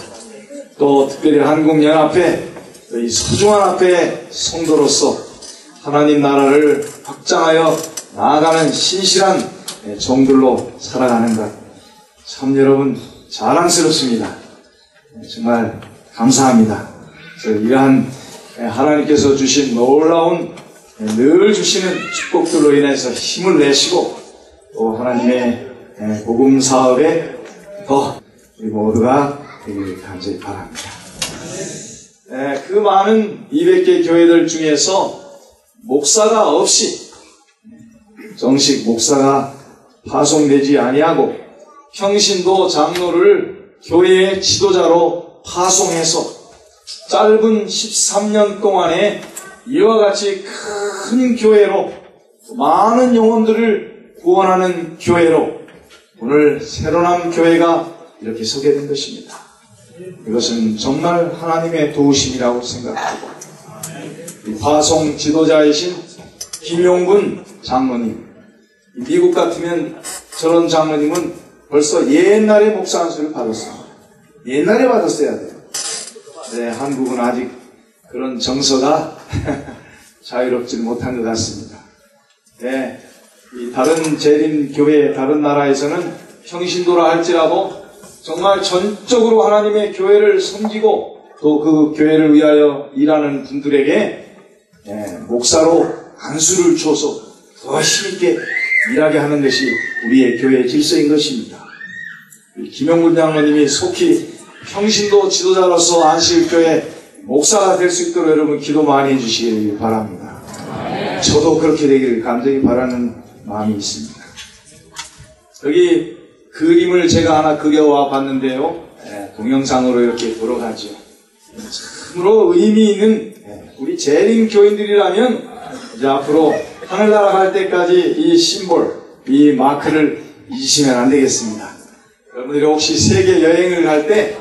또 특별히 한국연합회 이 소중한 앞에 성도로서 하나님 나라를 확장하여 나아가는 신실한 종들로 살아가는 것, 참 여러분 자랑스럽습니다. 정말 감사합니다. 이러한 하나님께서 주신 놀라운 늘 주시는 축복들로 인해서 힘을 내시고 또 하나님의 복음 사업에 더 우리 모두가 되길 간절히 바랍니다. 그 많은 200개 교회들 중에서 목사가 없이 정식 목사가 파송되지 아니하고 평신도 장로를 교회의 지도자로 파송해서 짧은 13년 동안에 이와 같이 큰 교회로 많은 영혼들을 구원하는 교회로 오늘 새로남 교회가 이렇게 서게 된 것입니다. 이것은 정말 하나님의 도우심이라고 생각하고 이 파송 지도자이신 김용근 장로님, 미국 같으면 저런 장로님은 벌써 옛날에 목사 안수를 받았습니다. 옛날에 받았어야 돼요. 네, 한국은 아직 그런 정서가 자유롭지 못한 것 같습니다. 네, 이 다른 재림교회, 다른 나라에서는 평신도라 할지라도 정말 전적으로 하나님의 교회를 섬기고 또 그 교회를 위하여 일하는 분들에게 목사로 안수를 줘서 더 힘있게 일하게 하는 것이 우리의 교회의 질서인 것입니다. 김영군 장로님이 속히 평신도 지도자로서 안식교회 목사가 될 수 있도록 여러분 기도 많이 해주시길 바랍니다. 저도 그렇게 되기를 간절히 바라는 마음이 있습니다. 여기 그림을 제가 하나 그려와 봤는데요. 동영상으로 이렇게 보러 가죠. 참으로 의미 있는 우리 재림 교인들이라면 이제 앞으로 하늘나라 갈 때까지 이 심볼, 이 마크를 잊으시면 안 되겠습니다. 여러분들이 혹시 세계 여행을 갈 때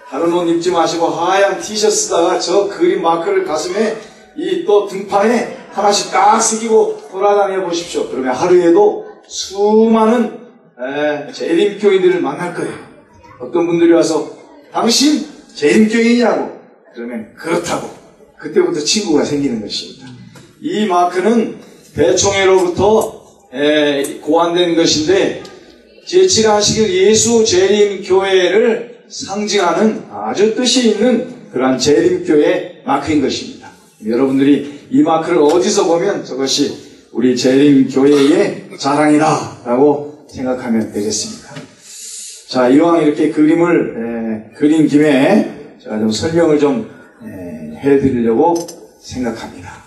다른 옷 입지 마시고 하얀 티셔츠다가 저 그림 마크를 가슴에 이 또 등판에 하나씩 딱 새기고 돌아다녀 보십시오. 그러면 하루에도 수많은 재림교인들을 만날 거예요. 어떤 분들이 와서 당신 재림교인이냐고 그러면 그렇다고 그때부터 친구가 생기는 것입니다. 이 마크는 대총회로부터 고안된 것인데 제7안식일 예수 재림교회를 상징하는 아주 뜻이 있는 그러한 재림교회 마크인 것입니다. 여러분들이 이 마크를 어디서 보면 저것이 우리 재림교회의 자랑이다 라고 생각하면 되겠습니다. 자, 이왕 이렇게 그림을 그린 김에 제가 좀 설명을 좀 해드리려고 생각합니다.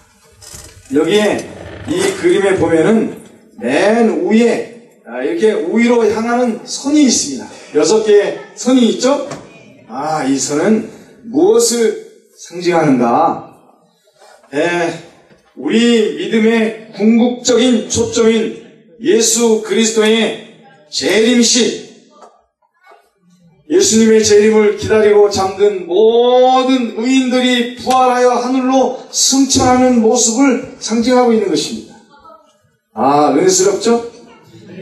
여기에 이 그림에 보면은 맨 위에 이렇게 우위로 향하는 선이 있습니다. 6개의 선이 있죠? 이 선은 무엇을 상징하는가? 우리 믿음의 궁극적인 초점인 예수 그리스도의 재림신, 예수님의 재림을 기다리고 잠든 모든 의인들이 부활하여 하늘로 승천하는 모습을 상징하고 있는 것입니다. 은혜스럽죠?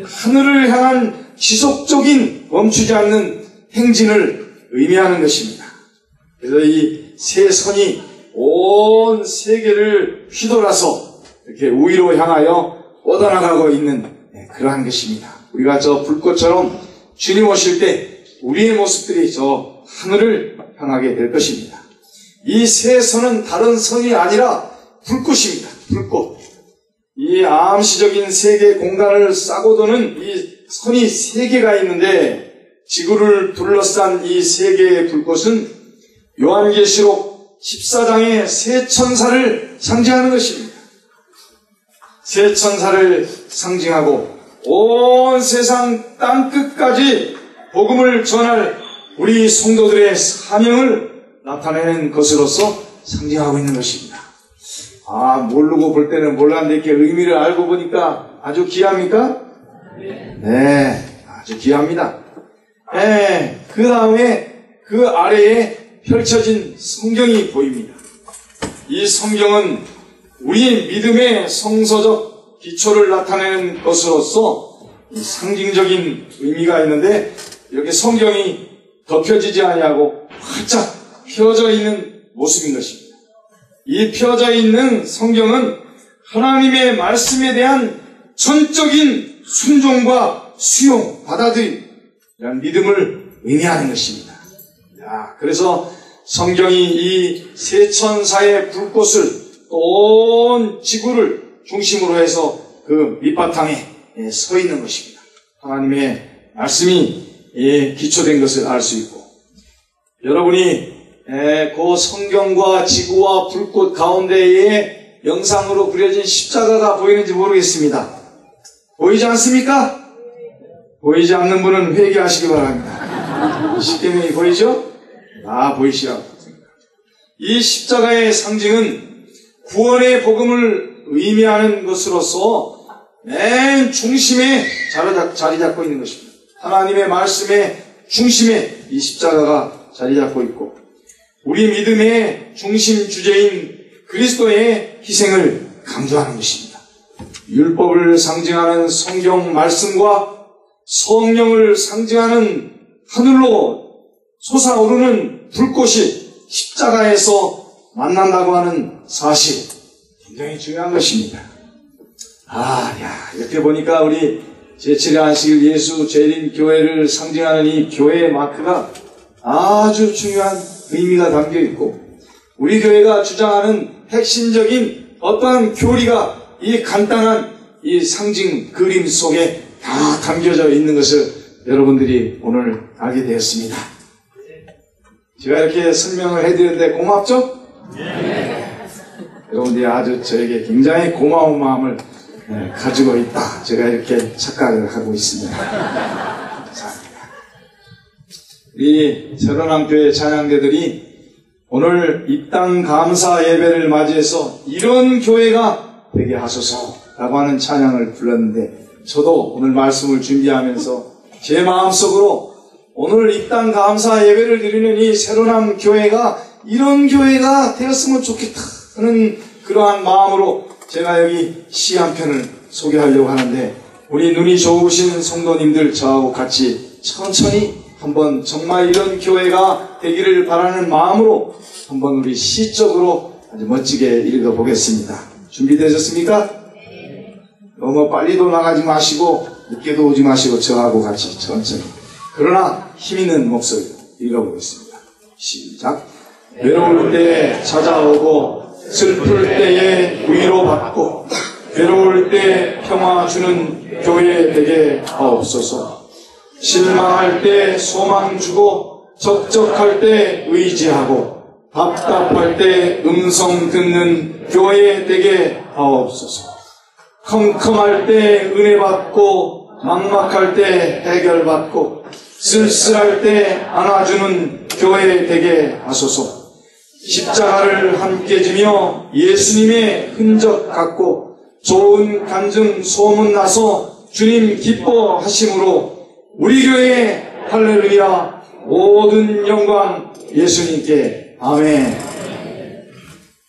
하늘을 향한 지속적인 멈추지 않는 행진을 의미하는 것입니다. 그래서 이 세 선이 온 세계를 휘돌아서 이렇게 우위로 향하여 뻗어나가고 있는 그러한 것입니다. 우리가 저 불꽃처럼 주님 오실 때 우리의 모습들이 저 하늘을 향하게 될 것입니다. 이 세 선은 다른 선이 아니라 불꽃입니다. 불꽃. 이 암시적인 세계 공간을 싸고 도는 이 선이 3개가 있는데 지구를 둘러싼 이 3개의 불꽃은 요한계시록 14장의 세 천사를 상징하는 것입니다. 세 천사를 상징하고 온 세상 땅끝까지 복음을 전할 우리 성도들의 사명을 나타내는 것으로서 상징하고 있는 것입니다. 모르고 볼 때는 몰랐는데 이렇게 의미를 알고 보니까 아주 귀합니까? 네, 아주 귀합니다. 그 다음에 그 아래에 펼쳐진 성경이 보입니다. 이 성경은 우리 믿음의 성서적 기초를 나타내는 것으로서 이 상징적인 의미가 있는데 이렇게 성경이 덮여지지 아니하고 활짝 펴져 있는 모습인 것입니다. 이 펴져 있는 성경은 하나님의 말씀에 대한 전적인 순종과 수용, 받아들임, 이런 믿음을 의미하는 것입니다. 그래서 성경이 이 세천사의 불꽃을 온 지구를 중심으로 해서 그 밑바탕에 서 있는 것입니다. 하나님의 말씀이 기초된 것을 알 수 있고, 여러분이 그 성경과 지구와 불꽃 가운데에 영상으로 그려진 십자가가 보이는지 모르겠습니다. 보이지 않습니까? 보이지 않는 분은 회개하시기 바랍니다. 십계명이 보이죠? 보이시라고. 이 십자가의 상징은 구원의 복음을 의미하는 것으로서 맨 중심에 자리 잡고 있는 것입니다. 하나님의 말씀의 중심에 이 십자가가 자리 잡고 있고, 우리 믿음의 중심 주제인 그리스도의 희생을 강조하는 것입니다. 율법을 상징하는 성경 말씀과 성령을 상징하는 하늘로 솟아오르는 불꽃이 십자가에서 만난다고 하는 사실, 굉장히 중요한 것입니다. 이렇게 보니까 우리 제7회 안식일 예수 재림 교회를 상징하는 이 교회의 마크가 아주 중요한 의미가 담겨 있고, 우리 교회가 주장하는 핵심적인 어떠한 교리가 이 간단한 이 상징 그림 속에 다 담겨져 있는 것을 여러분들이 오늘 알게 되었습니다. 제가 이렇게 설명을 해드렸는데 고맙죠? 여러분들이 아주 저에게 굉장히 고마운 마음을 가지고 있다, 제가 이렇게 착각을 하고 있습니다. 감사합니다. 우리 새로남교회 찬양대들이 오늘 입당 감사 예배를 맞이해서 이런 교회가 되게 하소서라고 하는 찬양을 불렀는데, 저도 오늘 말씀을 준비하면서 제 마음속으로 오늘 입당 감사 예배를 드리는 이 새로남 교회가 이런 교회가 되었으면 좋겠다 하는 그러한 마음으로 제가 여기 시 한 편을 소개하려고 하는데, 우리 눈이 좋으신 성도님들 저하고 같이 천천히 한번 정말 이런 교회가 되기를 바라는 마음으로 한번 우리 시적으로 아주 멋지게 읽어보겠습니다. 준비되셨습니까? 너무 빨리도 나가지 마시고 늦게도 오지 마시고 저하고 같이 천천히, 그러나 힘있는 목소리로 읽어보겠습니다. 시작. 외로울 때 찾아오고 슬플 때에 위로받고 괴로울 때 평화 주는 교회 되게 하옵소서. 실망할 때 소망 주고 적적할 때 의지하고 답답할 때 음성 듣는 교회 되게 하옵소서. 컴컴할 때 은혜 받고 막막할 때 해결 받고 쓸쓸할 때 안아주는 교회 되게 하소서. 십자가를 함께 지며 예수님의 흔적 갖고 좋은 간증 소문나서 주님 기뻐하심으로 우리 교회 할렐루야 모든 영광 예수님께 아멘.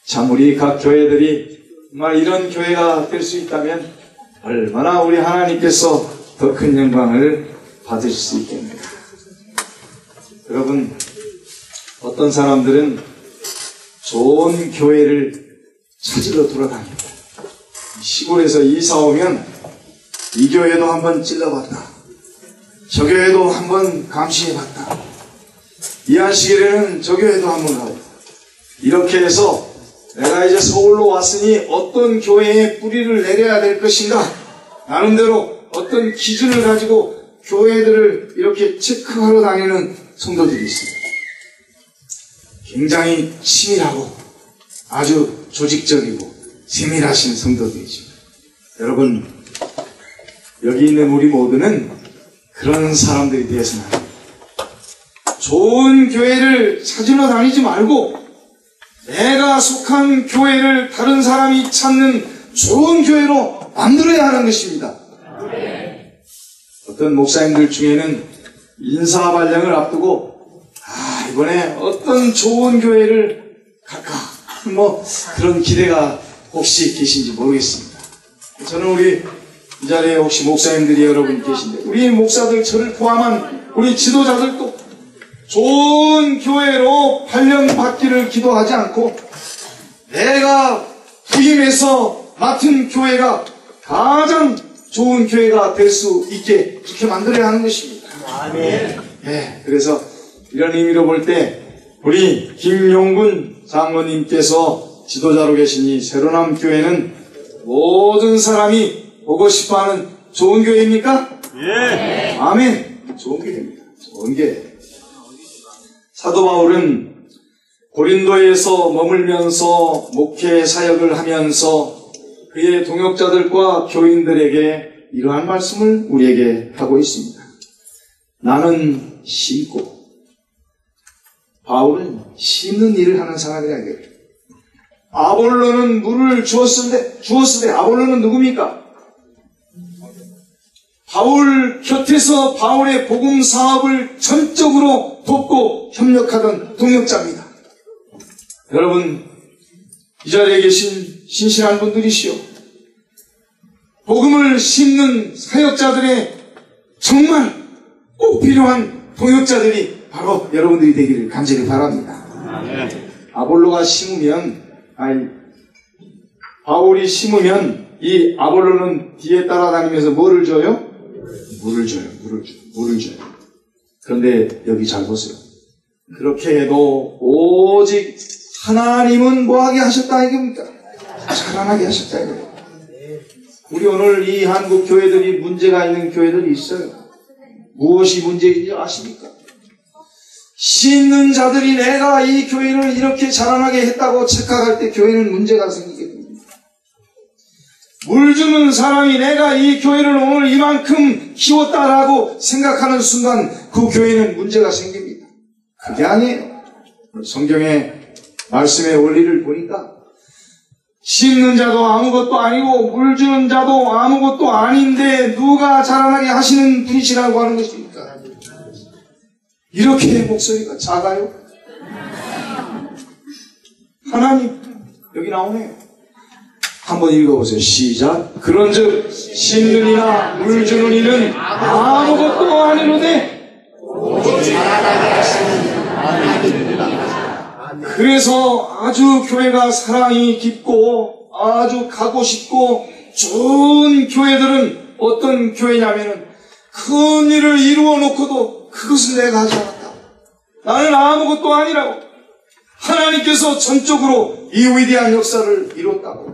참 우리 각 교회들이 정말 이런 교회가 될 수 있다면 얼마나 우리 하나님께서 더 큰 영광을 받을 수 있겠는가. 여러분, 어떤 사람들은 좋은 교회를 찾으러 돌아다닙니다. 시골에서 이사 오면 이 교회도 한번 찔러봤다, 저 교회도 한번 감시해봤다, 이 안식일에는 저 교회도 한번 가봤다. 이렇게 해서 내가 이제 서울로 왔으니 어떤 교회에 뿌리를 내려야 될 것인가, 나름대로 어떤 기준을 가지고 교회들을 이렇게 체크하러 다니는 성도들이 있습니다. 굉장히 치밀하고 아주 조직적이고 세밀하신 성도들이죠. 여러분, 여기 있는 우리 모두는 그런 사람들이 되어서는 안 됩니다. 좋은 교회를 찾으러 다니지 말고 내가 속한 교회를 다른 사람이 찾는 좋은 교회로 만들어야 하는 것입니다. 어떤 목사님들 중에는 인사 발령을 앞두고 이번에 어떤 좋은 교회를 갈까 그런 기대가 혹시 계신지 모르겠습니다. 저는 우리 이 자리에 혹시 목사님들이 여러분 계신데 우리 목사들 저를 포함한 우리 지도자들도 좋은 교회로 발령받기를 기도하지 않고 내가 부임해서 맡은 교회가 가장 좋은 교회가 될 수 있게 그렇게 만들어야 하는 것입니다. 아멘. 네, 그래서 이런 의미로 볼 때 우리 김용근 장로님께서 지도자로 계신 이 새로남 교회는 모든 사람이 보고 싶어하는 좋은 교회입니까? 예. 아멘. 좋은 교회입니다. 좋은 교회. 사도 바울은 고린도에서 머물면서 목회 사역을 하면서 그의 동역자들과 교인들에게 이러한 말씀을 우리에게 하고 있습니다. 나는 심고 바울은 심는 일을 하는 사람이라 이거예요. 아볼로는 물을 주었으되 아볼로는 누굽니까? 바울 곁에서 바울의 복음 사업을 전적으로 돕고 협력하던 동역자입니다. 여러분, 이 자리에 계신 신실한 분들이시오. 복음을 심는 사역자들의 정말 꼭 필요한 동역자들이 바로 여러분들이 되기를 간절히 바랍니다. 아볼로가 심으면, 바울이 심으면 이 아볼로는 뒤에 따라다니면서 뭐를 줘요? 물을 줘요. 그런데 여기 잘 보세요. 그렇게 해도 오직 하나님은 뭐하게 하셨다 이겁니까? 자라나게 하셨다 이거예요. 우리 오늘 이 한국 교회들이 문제가 있는 교회들이 있어요. 무엇이 문제인지 아십니까? 심는 자들이 내가 이 교회를 이렇게 자라나게 했다고 착각할 때 교회는 문제가 생기게 됩니다. 물 주는 사람이 내가 이 교회를 오늘 이만큼 키웠다라고 생각하는 순간 그 교회는 문제가 생깁니다. 그게 아니에요. 성경의 말씀의 원리를 보니까 심는 자도 아무것도 아니고 물 주는 자도 아무것도 아닌데 누가 자라나게 하시는 분이시라고 하는 것입니까? 이렇게 목소리가 작아요? 하나님, 여기 나오네요. 한번 읽어보세요. 시작. 그런즉 심는 이나 물 주는 이는 아무것도 아니로되 오직 자라나게 하시는 하나님이니라. 그래서 아주 교회가 사랑이 깊고 아주 가고 싶고 좋은 교회들은 어떤 교회냐면은 큰 일을 이루어 놓고도 그것은 내가 하지 않았다. 나는 아무것도 아니라고. 하나님께서 전적으로 이 위대한 역사를 이뤘다고.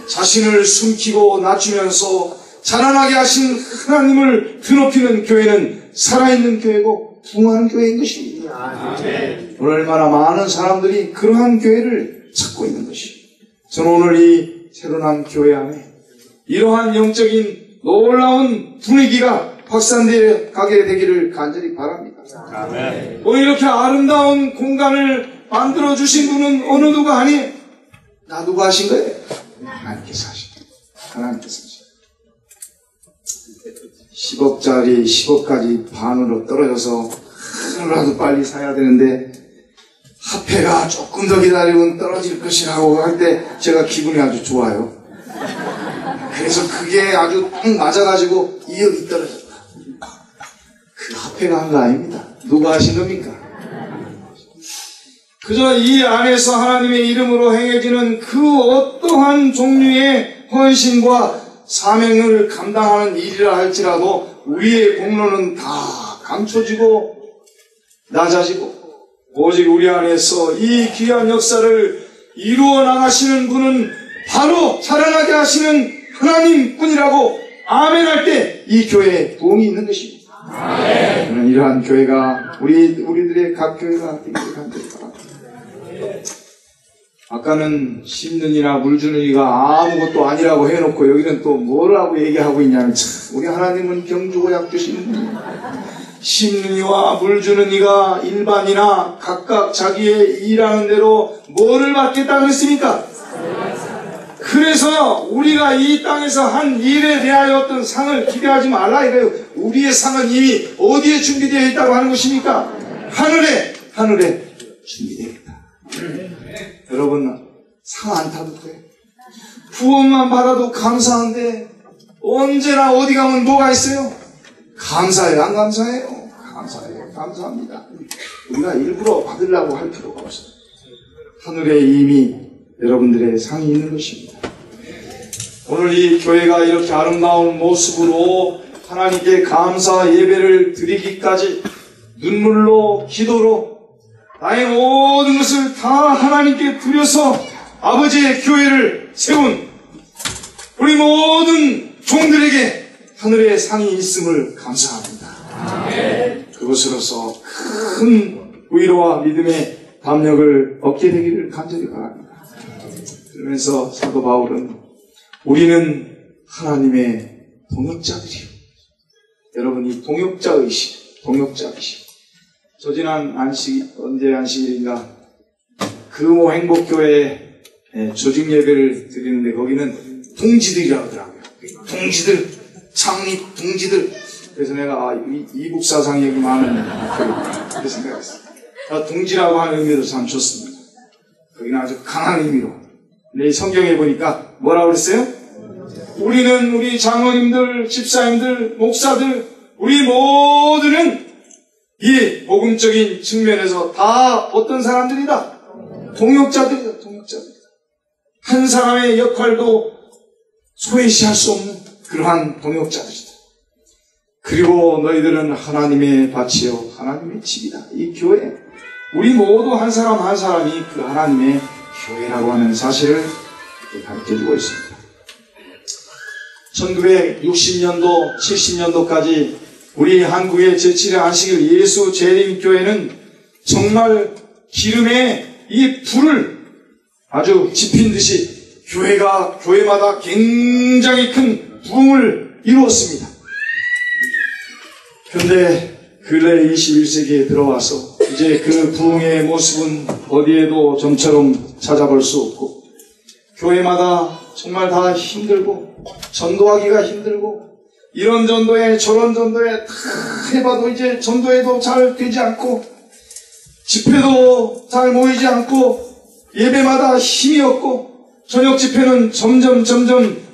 자신을 숨기고 낮추면서 자라나게 하신 하나님을 드높이는 교회는 살아있는 교회고 부흥하는 교회인 것입니다. 오늘 얼마나 많은 사람들이 그러한 교회를 찾고 있는 것입니다. 저는 오늘 이 새로난 교회 안에 이러한 영적인 놀라운 분위기가 확산되어 가게 되기를 간절히 바랍니다. 오늘 이렇게 아름다운 공간을 만들어주신 분은 어느 누가 아니에요. 나 누가 하신 거예요? 하나님께서 하신 거예요. 하나님께서 하신 거예요. 10억짜리 10억까지 반으로 떨어져서 하루라도 빨리 사야 되는데 화폐가 조금 더 기다리면 떨어질 것이라고 할 때 제가 기분이 아주 좋아요. 그래서 그게 아주 딱 맞아가지고 2억이 떨어졌다. 그 화폐가 한 거 아닙니다. 누가 하신 겁니까? 그저 이 안에서 하나님의 이름으로 행해지는 그 어떠한 종류의 헌신과 사명을 감당하는 일이라 할지라도 우리의 공로는 다 감춰지고 낮아지고 오직 우리 안에서 이 귀한 역사를 이루어 나가시는 분은 바로 자라나게 하시는 하나님뿐이라고 아멘 할 때 이 교회에 부흥이 있는 것입니다. 저는 이러한 교회가 우리들의 각 교회가 되기를 간절히 바랍니다. 아까는 심는 이나 물 주는 이가 아무것도 아니라고 해놓고 여기는 또 뭐라고 얘기하고 있냐면 참 우리 하나님은 병주고 약 주시는 분이에요. 심는 이와 물 주는 이가 일반이나 각각 자기의 일하는 대로 뭐를 받겠다 그랬습니까? 그래서 우리가 이 땅에서 한 일에 대하여 어떤 상을 기대하지 말라 이거예요. 우리의 상은 이미 어디에 준비되어 있다고 하는 것입니까? 하늘에 준비되어 있다. 여러분 상 안 타도 돼. 후원만 받아도 감사한데 언제나 어디 가면 뭐가 있어요? 감사해요, 안 감사해요? 감사해요, 감사합니다. 우리가 일부러 받으려고 할 필요가 없어요. 하늘에 이미 여러분들의 상이 있는 것입니다. 오늘 이 교회가 이렇게 아름다운 모습으로 하나님께 감사 예배를 드리기까지 눈물로, 기도로 나의 모든 것을 다 하나님께 드려서 아버지의 교회를 세운 우리 모든 종들에게 하늘의 상이 있음을 감사합니다. 그것으로서 큰 위로와 믿음의 담력을 얻게 되기를 간절히 바랍니다. 그러면서 사도 바울은 우리는 하나님의 동역자들이요. 여러분, 이 동역자의식. 저 지난 언제 안식일인가 금호 행복교회 조직 예배를 드리는데 거기는 동지들이라고 하더라고요. 동지들, 창립 동지들. 그래서 내가 이북사상 얘기 많은 그렇게 생각했어요. 동지라고 하는 의미도 참 좋습니다. 거기는 아주 강한 의미로. 근데 이 성경에 보니까 뭐라고 그랬어요? 우리는 우리 장로님들, 집사님들, 목사들, 우리 모두는 이 복음적인 측면에서 다 어떤 사람들이다? 동역자들이다. 한 사람의 역할도 소외시할 수 없는 그러한 동역자들이다. 그리고 너희들은 하나님의 밭이요 하나님의 집이다. 이 교회, 우리 모두 한 사람 한 사람이 그 하나님의 교회라고 하는 사실을 가르쳐주고 있습니다. 1960년도, 70년도까지 우리 한국의 제7회 안식일 예수 재림교회는 정말 기름에 이 불을 아주 지핀 듯이 교회마다 굉장히 큰 부흥을 이루었습니다. 그런데 근래 21세기에 들어와서 이제 그 부흥의 모습은 어디에도 좀처럼 찾아볼 수 없고 교회마다 정말 다 힘들고 전도하기가 힘들고 이런 전도에 저런 전도에 다 해봐도 이제 전도에도 잘 되지 않고 집회도 잘 모이지 않고 예배마다 힘이 없고 저녁 집회는 점점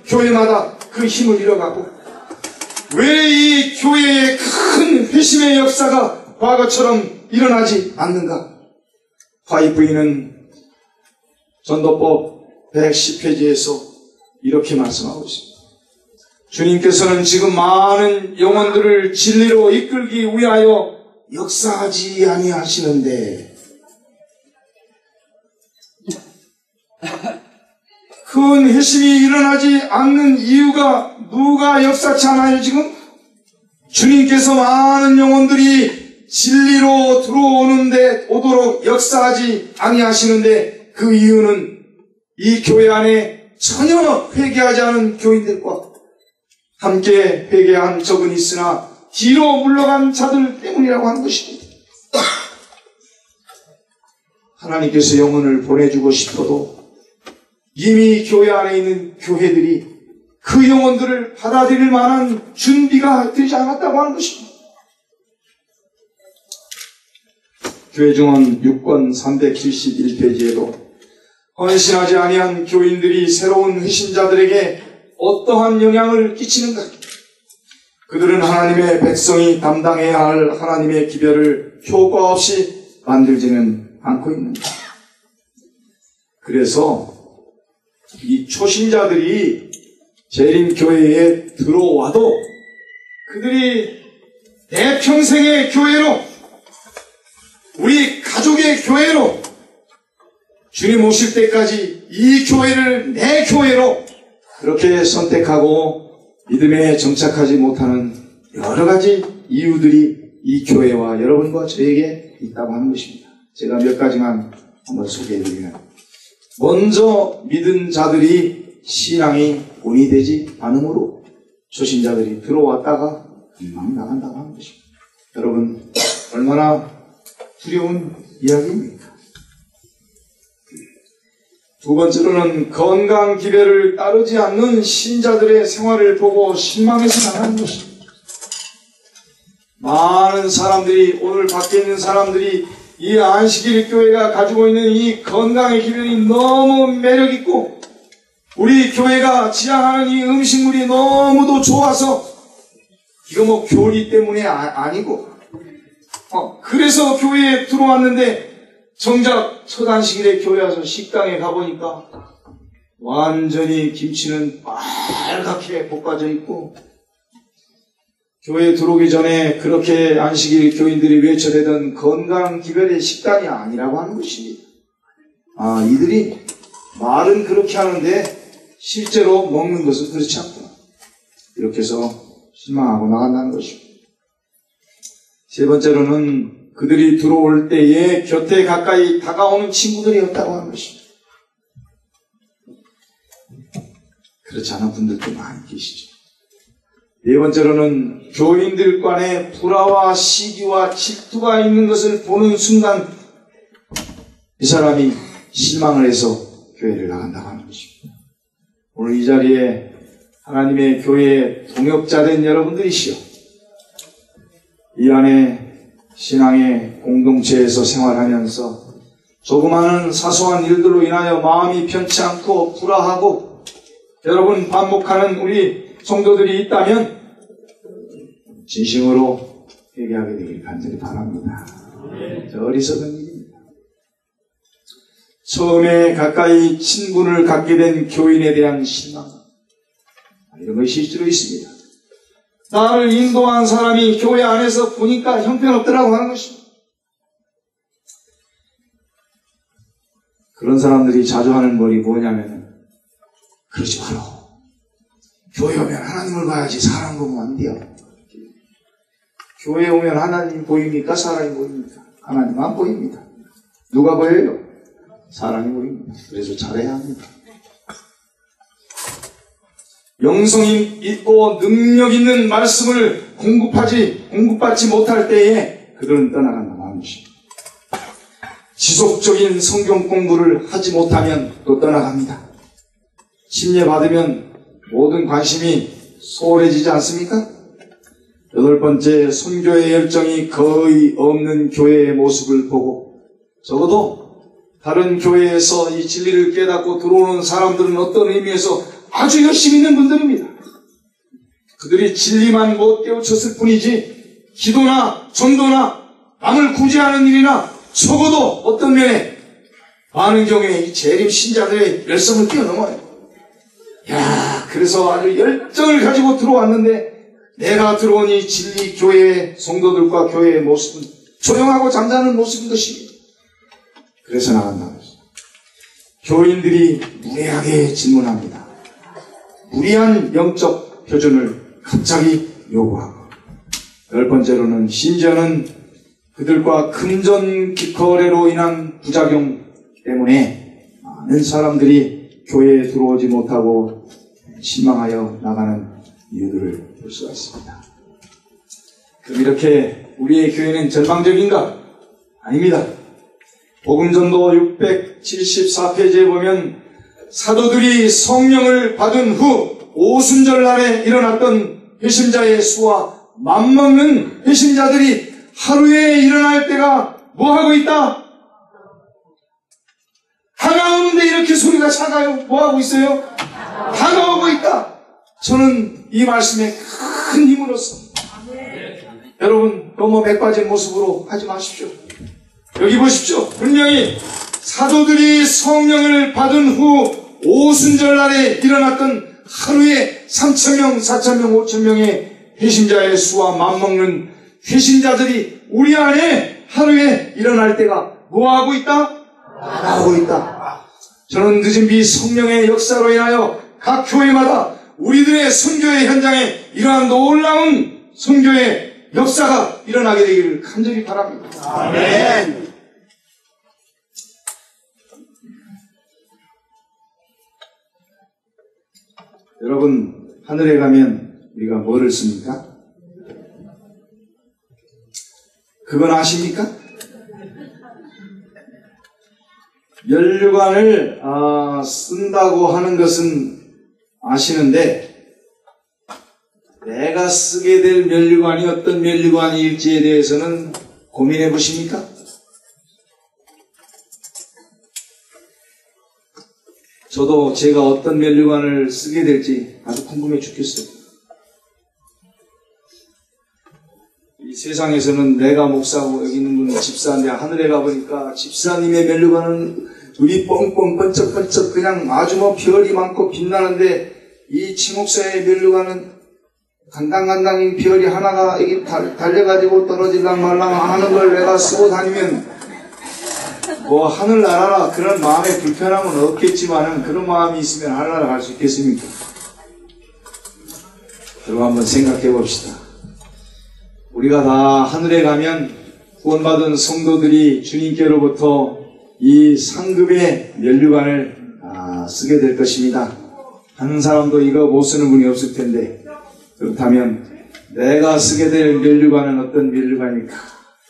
교회마다 그 힘을 잃어가고 왜 이 교회의 큰 회심의 역사가 과거처럼 일어나지 않는가? 화이트부인은 전도법 110페이지에서 이렇게 말씀하고 있습니다. 주님께서는 지금 많은 영혼들을 진리로 이끌기 위하여 역사하지 아니하시는데 큰 회심이 일어나지 않는 이유가 누가 역사치 않아요 지금? 주님께서 많은 영혼들이 진리로 들어오는데 오도록 역사하지 아니하시는데 그 이유는 이 교회 안에 전혀 회개하지 않은 교인들과 함께 회개한 적은 있으나 뒤로 물러간 자들 때문이라고 하는 것입니다. 하나님께서 영혼을 보내주고 싶어도 이미 교회 안에 있는 교회들이 그 영혼들을 받아들일 만한 준비가 되지 않았다고 하는 것입니다. 교회증언 6권 371페이지에도 헌신하지 아니한 교인들이 새로운 회신자들에게 어떠한 영향을 끼치는가? 그들은 하나님의 백성이 담당해야 할 하나님의 기별을 효과 없이 만들지는 않고 있는가? 그래서 이 초신자들이 재림교회에 들어와도 그들이 내 평생의 교회로 우리 가족의 교회로 주님 오실 때까지 이 교회를 내 교회로 그렇게 선택하고 믿음에 정착하지 못하는 여러 가지 이유들이 이 교회와 여러분과 저에게 있다고 하는 것입니다. 제가 몇 가지만 한번 소개해드리면 먼저 믿은 자들이 신앙이 본이 되지 않으므로 초신자들이 들어왔다가 금방 나간다고 하는 것입니다. 여러분 얼마나 두려운 이야기입니까? 두 번째로는 건강 기별을 따르지 않는 신자들의 생활을 보고 실망해서 나가는 것입니다. 많은 사람들이 오늘 밖에 있는 사람들이 이 안식일 교회가 가지고 있는 이 건강의 기별이 너무 매력있고 우리 교회가 지향하는 이 음식물이 너무도 좋아서 이거 뭐 교리 때문에 아니고 그래서 교회에 들어왔는데 정작 첫 안식일에 교회 와서 식당에 가보니까 완전히 김치는 빨갛게 볶아져 있고 교회에 들어오기 전에 그렇게 안식일 교인들이 외쳐대던 건강 기별의 식단이 아니라고 하는 것입니다. 이들이 말은 그렇게 하는데 실제로 먹는 것은 그렇지 않구나. 이렇게 해서 실망하고 나간다는 것입니다. 세 번째로는 그들이 들어올 때에 곁에 가까이 다가오는 친구들이 없다고 하는 것입니다. 그렇지 않은 분들도 많이 계시죠. 네 번째로는 교인들 간에 불화와 시기와 질투가 있는 것을 보는 순간 이 사람이 실망을 해서 교회를 나간다고 하는 것입니다. 오늘 이 자리에 하나님의 교회의 동역자 된 여러분들이시여, 이 안에 신앙의 공동체에서 생활하면서 조그마한 사소한 일들로 인하여 마음이 편치 않고 불화하고 여러분 반복하는 우리 성도들이 있다면 진심으로 회개하게 되길 간절히 바랍니다. 저 어리석은 일입니다. 처음에 가까이 친분을 갖게 된 교인에 대한 실망, 이런 것이 실제로 있습니다. 나를 인도한 사람이 교회 안에서 보니까 형편없더라고 하는 것입니다. 그런 사람들이 자주 하는 말이 뭐냐면, 그러지 마라. 교회 오면 하나님을 봐야지 사람 보면 안 돼요. 교회 오면 하나님 보입니까? 사람이 보입니까? 하나님 안 보입니다. 누가 보여요? 사람이 보입니다. 그래서 잘해야 합니다. 영성이 있고 능력 있는 말씀을 공급받지 못할 때에 그들은 떠나간다고 하는 것입니다. 지속적인 성경 공부를 하지 못하면 또 떠나갑니다. 침례받으면 모든 관심이 소홀해지지 않습니까? 여덟 번째, 선교의 열정이 거의 없는 교회의 모습을 보고 적어도 다른 교회에서 이 진리를 깨닫고 들어오는 사람들은 어떤 의미에서 아주 열심히 있는 분들입니다. 그들이 진리만 못 깨우쳤을 뿐이지 기도나 전도나 남을 구제하는 일이나 적어도 어떤 면에 많은 경우에 이 재림 신자들의 열성을 뛰어넘어요. 그래서 아주 열정을 가지고 들어왔는데 내가 들어온 이 진리 교회의 성도들과 교회의 모습은 조용하고 잠자는 모습인 것입니다. 그래서 나간다는 것입니다. 교인들이 무례하게 질문합니다. 무리한 영적 표준을 갑자기 요구하고, 열 번째로는 심지어는 그들과 금전 거래로 인한 부작용 때문에 많은 사람들이 교회에 들어오지 못하고 실망하여 나가는 이유들을 볼 수가 있습니다. 그럼 이렇게 우리의 교회는 절망적인가? 아닙니다. 복음전도 674페이지에 보면 사도들이 성령을 받은 후 오순절날에 일어났던 회심자의 수와 맘먹는 회심자들이 하루에 일어날 때가 뭐하고 있다? 다가오는데 이렇게 소리가 작아요. 뭐하고 있어요? 다가오고 있다. 저는 이 말씀에 큰 힘으로써 여러분 너무 맥빠진 모습으로 하지 마십시오. 여기 보십시오. 분명히 사도들이 성령을 받은 후 오순절날에 일어났던 하루에 3,000명, 4,000명, 5,000명의 회심자의 수와 맞먹는 회심자들이 우리 안에 하루에 일어날 때가 뭐하고 있다? 나오고 있다. 저는 늦은 비 성령의 역사로 인하여 각 교회마다 우리들의 선교의 현장에 이러한 놀라운 선교의 역사가 일어나게 되기를 간절히 바랍니다. 아멘. 여러분, 하늘에 가면 우리가 뭐를 씁니까? 그건 아십니까? 면류관을 쓴다고 하는 것은 아시는데 내가 쓰게 될 면류관이 어떤 면류관일지에 대해서는 고민해 보십니까? 저도 제가 어떤 면류관을 쓰게 될지 아주 궁금해 죽겠어요. 이 세상에서는 내가 목사고 여기 있는 분은 집사인데 하늘에 가보니까 집사님의 면류관은 눈이 뻥뻥 번쩍번쩍 그냥 아주 뭐 별이 많고 빛나는데 이 치목사의 면류관은 간당간당히 별이 하나가 여기 달려가지고 떨어질랑 말랑 하는 걸 내가 쓰고 다니면 뭐 하늘나라라 그런 마음의 불편함은 없겠지만은 그런 마음이 있으면 하늘나라 갈 수 있겠습니까? 여러분 한번 생각해 봅시다. 우리가 다 하늘에 가면 구원받은 성도들이 주님께로부터 이 상급의 면류관을 쓰게 될 것입니다. 한 사람도 이거 못 쓰는 분이 없을 텐데 그렇다면 내가 쓰게 될 면류관은 어떤 면류관일까?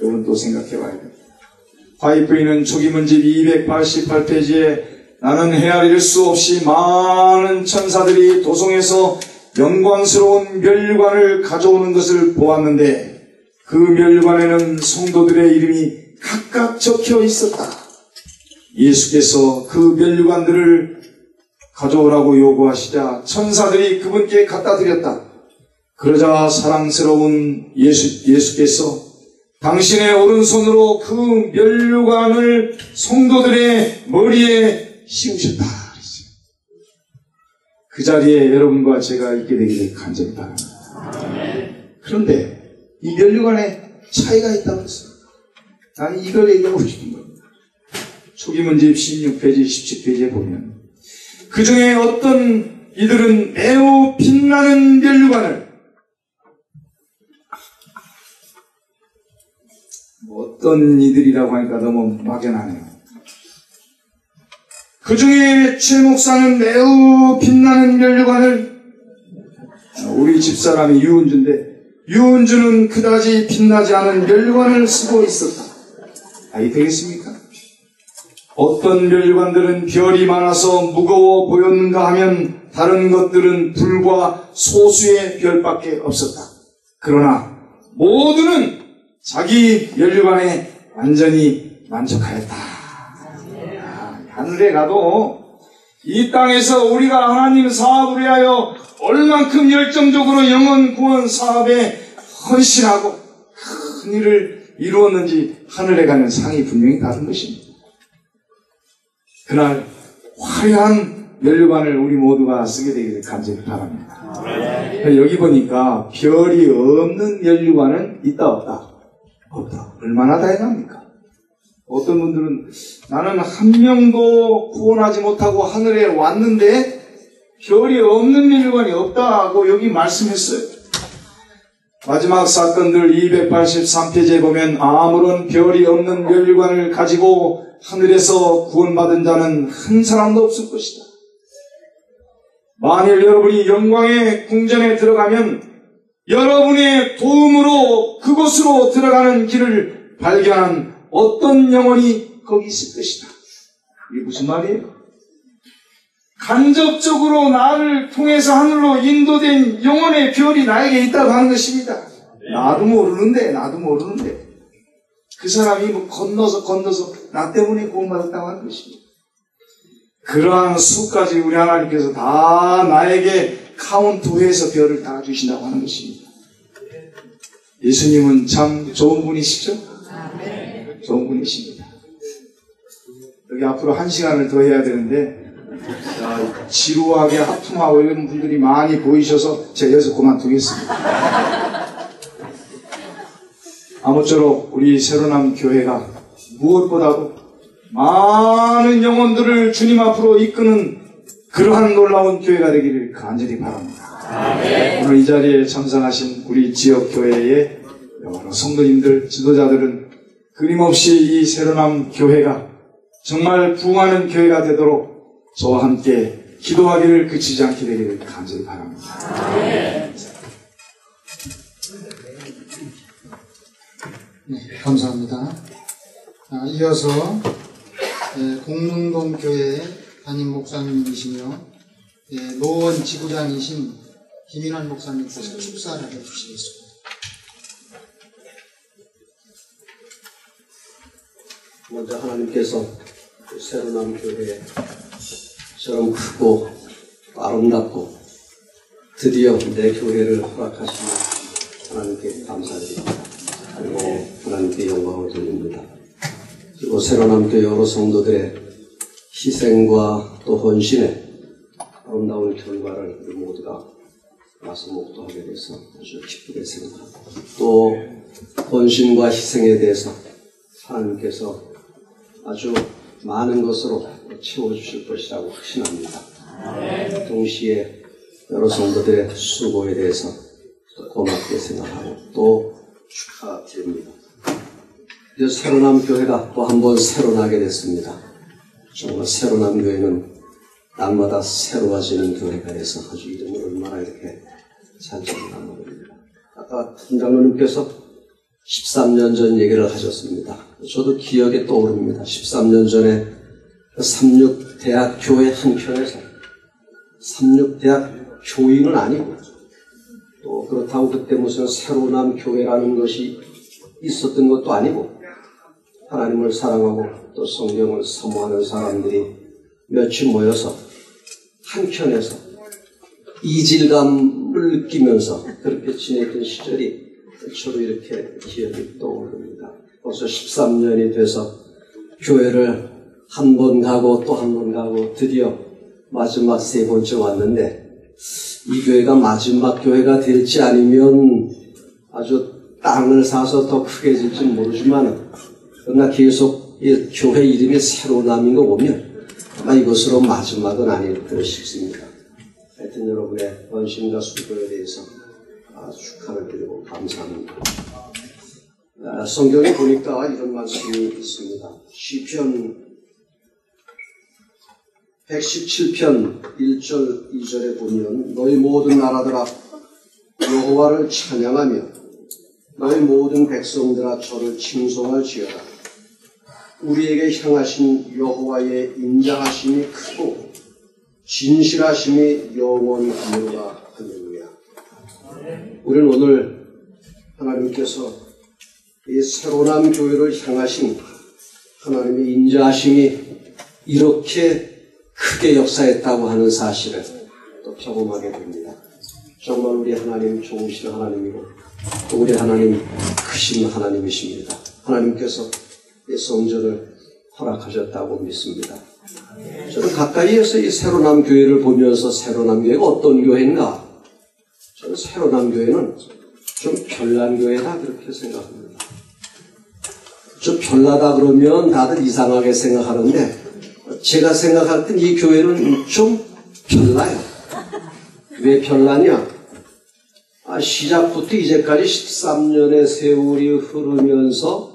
여러분 또 생각해 봐야 됩니다. 화이프이는 초기문집 288페이지에 나는 헤아릴 수 없이 많은 천사들이 도성에서 영광스러운 면류관을 가져오는 것을 보았는데 그 면류관에는 성도들의 이름이 각각 적혀 있었다. 예수께서 그 면류관들을 가져오라고 요구하시자 천사들이 그분께 갖다 드렸다. 그러자 사랑스러운 예수께서 당신의 오른손으로 그 면류관을 성도들의 머리에 씌우셨다. 그 자리에 여러분과 제가 있게 되기를 간절히 바랍니다. 그런데 이 면류관에 차이가 있다고 했어요. 나는 이걸 얘기하고 싶은 겁니다. 초기문집 16페이지, 17페이지에 보면 그 중에 어떤 이들은 매우 빛나는 면류관을 어떤 이들이라고 하니까 너무 막연하네요. 그 중에 최 목사는 매우 빛나는 면류관을 우리 집사람이 유은주인데 유은주는 그다지 빛나지 않은 면류관을 쓰고 있었다. 아이 되겠습니까? 어떤 면류관들은 별이 많아서 무거워 보였는가 하면 다른 것들은 불과 소수의 별밖에 없었다. 그러나 모두는 자기 면류관에 완전히 만족하였다. 하늘에 가도 이 땅에서 우리가 하나님 사업을 위하여 얼만큼 열정적으로 영혼 구원 사업에 헌신하고 큰 일을 이루었는지 하늘에 가는 상이 분명히 다른 것입니다. 그날 화려한 면류관을 우리 모두가 쓰게 되기를 간절히 바랍니다. 여기 보니까 별이 없는 면류관은 있다 없다? 없다. 얼마나 다양합니까? 어떤 분들은 나는 한 명도 구원하지 못하고 하늘에 왔는데 별이 없는 면류관이 없다고 여기 말씀했어요. 마지막 사건들 283페이지에 보면 아무런 별이 없는 면류관을 가지고 하늘에서 구원받은 자는 한 사람도 없을 것이다. 만일 여러분이 영광의 궁전에 들어가면 여러분의 도움으로 그곳으로 들어가는 길을 발견한 어떤 영혼이 거기 있을 것이다. 이게 무슨 말이에요? 간접적으로 나를 통해서 하늘로 인도된 영혼의 별이 나에게 있다고 하는 것입니다. 나도 모르는데 그 사람이 뭐 건너서 나 때문에 구원받았다고 하는 것입니다. 그러한 수까지 우리 하나님께서 다 나에게 카운트해서 별을 다 주신다고 하는 것입니다. 예수님은 참 좋은 분이시죠? 좋은 분이십니다. 여기 앞으로 1시간을 더 해야 되는데 지루하게 하품하고 이런 분들이 많이 보이셔서 제가 여기서 그만두겠습니다. 아무쪼록 우리 새로남 교회가 무엇보다도 많은 영혼들을 주님 앞으로 이끄는 그러한 놀라운 교회가 되기를 간절히 바랍니다. 오늘 이 자리에 참석하신 우리 지역교회의 여러 성도님들, 지도자들은 끊임없이 이 새로남 교회가 정말 부흥하는 교회가 되도록 저와 함께 기도하기를 그치지 않게 되기를 간절히 바랍니다. 네, 감사합니다. 이어서 공릉동 교회 담임 목사님이시며 노원 지부장이신 김인환 목사님께서 축사를 해주시겠습니다. 먼저 하나님께서 새로남 교회에 저런 크고 아름답고 드디어 내 교회를 허락하시며 하나님께 감사드립니다. 그리고 하나님께 영광을 돌립니다. 그리고 새로남교회 여러 성도들의 희생과 또 헌신의 아름다운 결과를 우리 모두가 나서 목도하게 돼서 아주 기쁘게 생각하고 또 헌신과 희생에 대해서 하나님께서 아주 많은 것으로 채워주실 것이라고 확신합니다. 동시에 여러 성도들의 수고에 대해서 고맙게 생각하고 또 축하드립니다. 이제 새로남 교회가 또 한 번 새로나게 됐습니다. 정말 새로남 교회는 날마다 새로워지는 교회가 돼서 아주 이름을 얼마나 이렇게 찬송을 나누입니다. 아까 팀장님께서 13년 전 얘기를 하셨습니다. 저도 기억에 떠오릅니다. 13년 전에 삼육대학교회 한켠에서 삼육대학 교인은 아니고 또 그렇다고 그때 무슨 새로남 교회라는 것이 있었던 것도 아니고 하나님을 사랑하고 또 성경을 사모하는 사람들이 몇이 모여서 한켠에서 이질감을 느끼면서 그렇게 지냈던 시절이 저도 이렇게 기억이 떠오릅니다. 벌써 13년이 돼서 교회를 한 번 가고 또 한 번 가고 드디어 마지막 3번째 왔는데 이 교회가 마지막 교회가 될지 아니면 아주 땅을 사서 더 크게 질지 모르지만 그러나 계속 이 교회 이름이 새로남인 거 보면 아마 이것으로 마지막은 아닐까 싶습니다. 하여튼 여러분의 헌신과 수고에 대해서 축하를 드리고 감사합니다. 성경에 보니까 이런 말씀이 있습니다. 시편 117편 1절 2절에 보면 너희 모든 나라들아 여호와를 찬양하며 너희 모든 백성들아 저를 칭송할지어다. 우리에게 향하신 여호와의 인자하심이 크고 진실하심이 영원하노라. 할렐루야. 우리는 오늘 하나님께서 이 새로남 교회를 향하신 하나님의 인자하심이 이렇게 크게 역사했다고 하는 사실을 또 경험하게 됩니다. 정말 우리 하나님 좋으신 하나님이고 또 우리 하나님 크신 하나님이십니다. 하나님께서 이 성전을 허락하셨다고 믿습니다. 저는 가까이에서 이 새로남 교회를 보면서 새로남 교회가 어떤 교회인가? 저는 새로남 교회는 좀 별난 교회다 그렇게 생각합니다. 좀 별나다 그러면 다들 이상하게 생각하는데 제가 생각할 땐 이 교회는 좀 별나요. 왜 별나냐? 시작부터 이제까지 13년의 세월이 흐르면서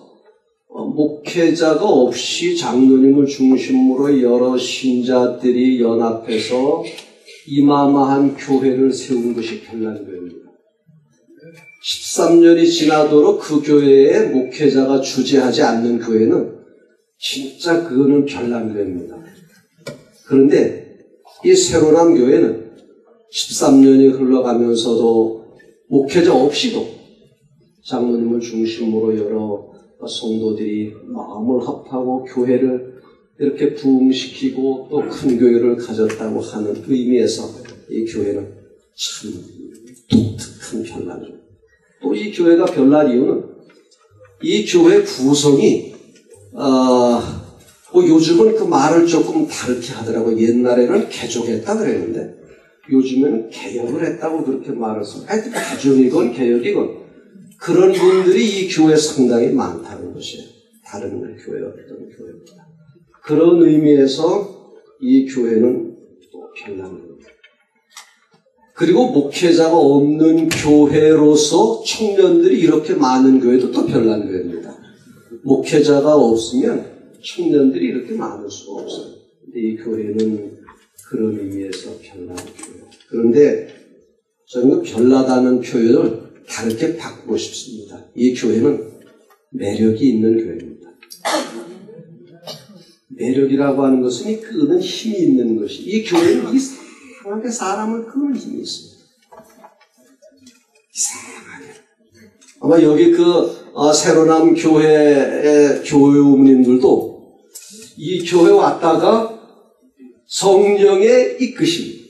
목회자가 없이 장로님을 중심으로 여러 신자들이 연합해서 이마마한 교회를 세운 것이 별난교회입니다. 13년이 지나도록 그 교회에 목회자가 주재하지 않는 교회는 진짜 그거는 별난교회입니다. 그런데 이 새로남 교회는 13년이 흘러가면서도 목회자 없이도 장로님을 중심으로 여러 성도들이 마음을 합하고 교회를 이렇게 부흥시키고 또 큰 교회를 가졌다고 하는 의미에서 이 교회는 참 독특한 별난이죠. 또 이 교회가 별난 이유는 이 교회 구성이 요즘은 그 말을 조금 다르게 하더라고요. 옛날에는 개족했다 그랬는데 요즘은 개혁을 했다고 그렇게 말을 써요. 하여튼 개종이건 개혁이건 그런 분들이 이 교회에 상당히 많다는 것이에요. 다른 교회 어떤 교회보다. 그런 의미에서 이 교회는 또 별난 교회입니다. 그리고 목회자가 없는 교회로서 청년들이 이렇게 많은 교회도 또 별난 교회입니다. 목회자가 없으면 청년들이 이렇게 많을 수가 없어요. 근데 이 교회는 그런 의미에서 별난 교회. 그런데 저는 그 별나다는 표현을 다르게 바꾸고 싶습니다. 이 교회는 매력이 있는 교회입니다. 매력이라고 하는 것은 이 끄는 힘이 있는 것이, 이 교회는 이상하게 사람을 끄는 힘이 있습니다. 이상하게. 아마 여기 새로남 교회의 교회우님들도 이 교회 왔다가 성령의 이끄심,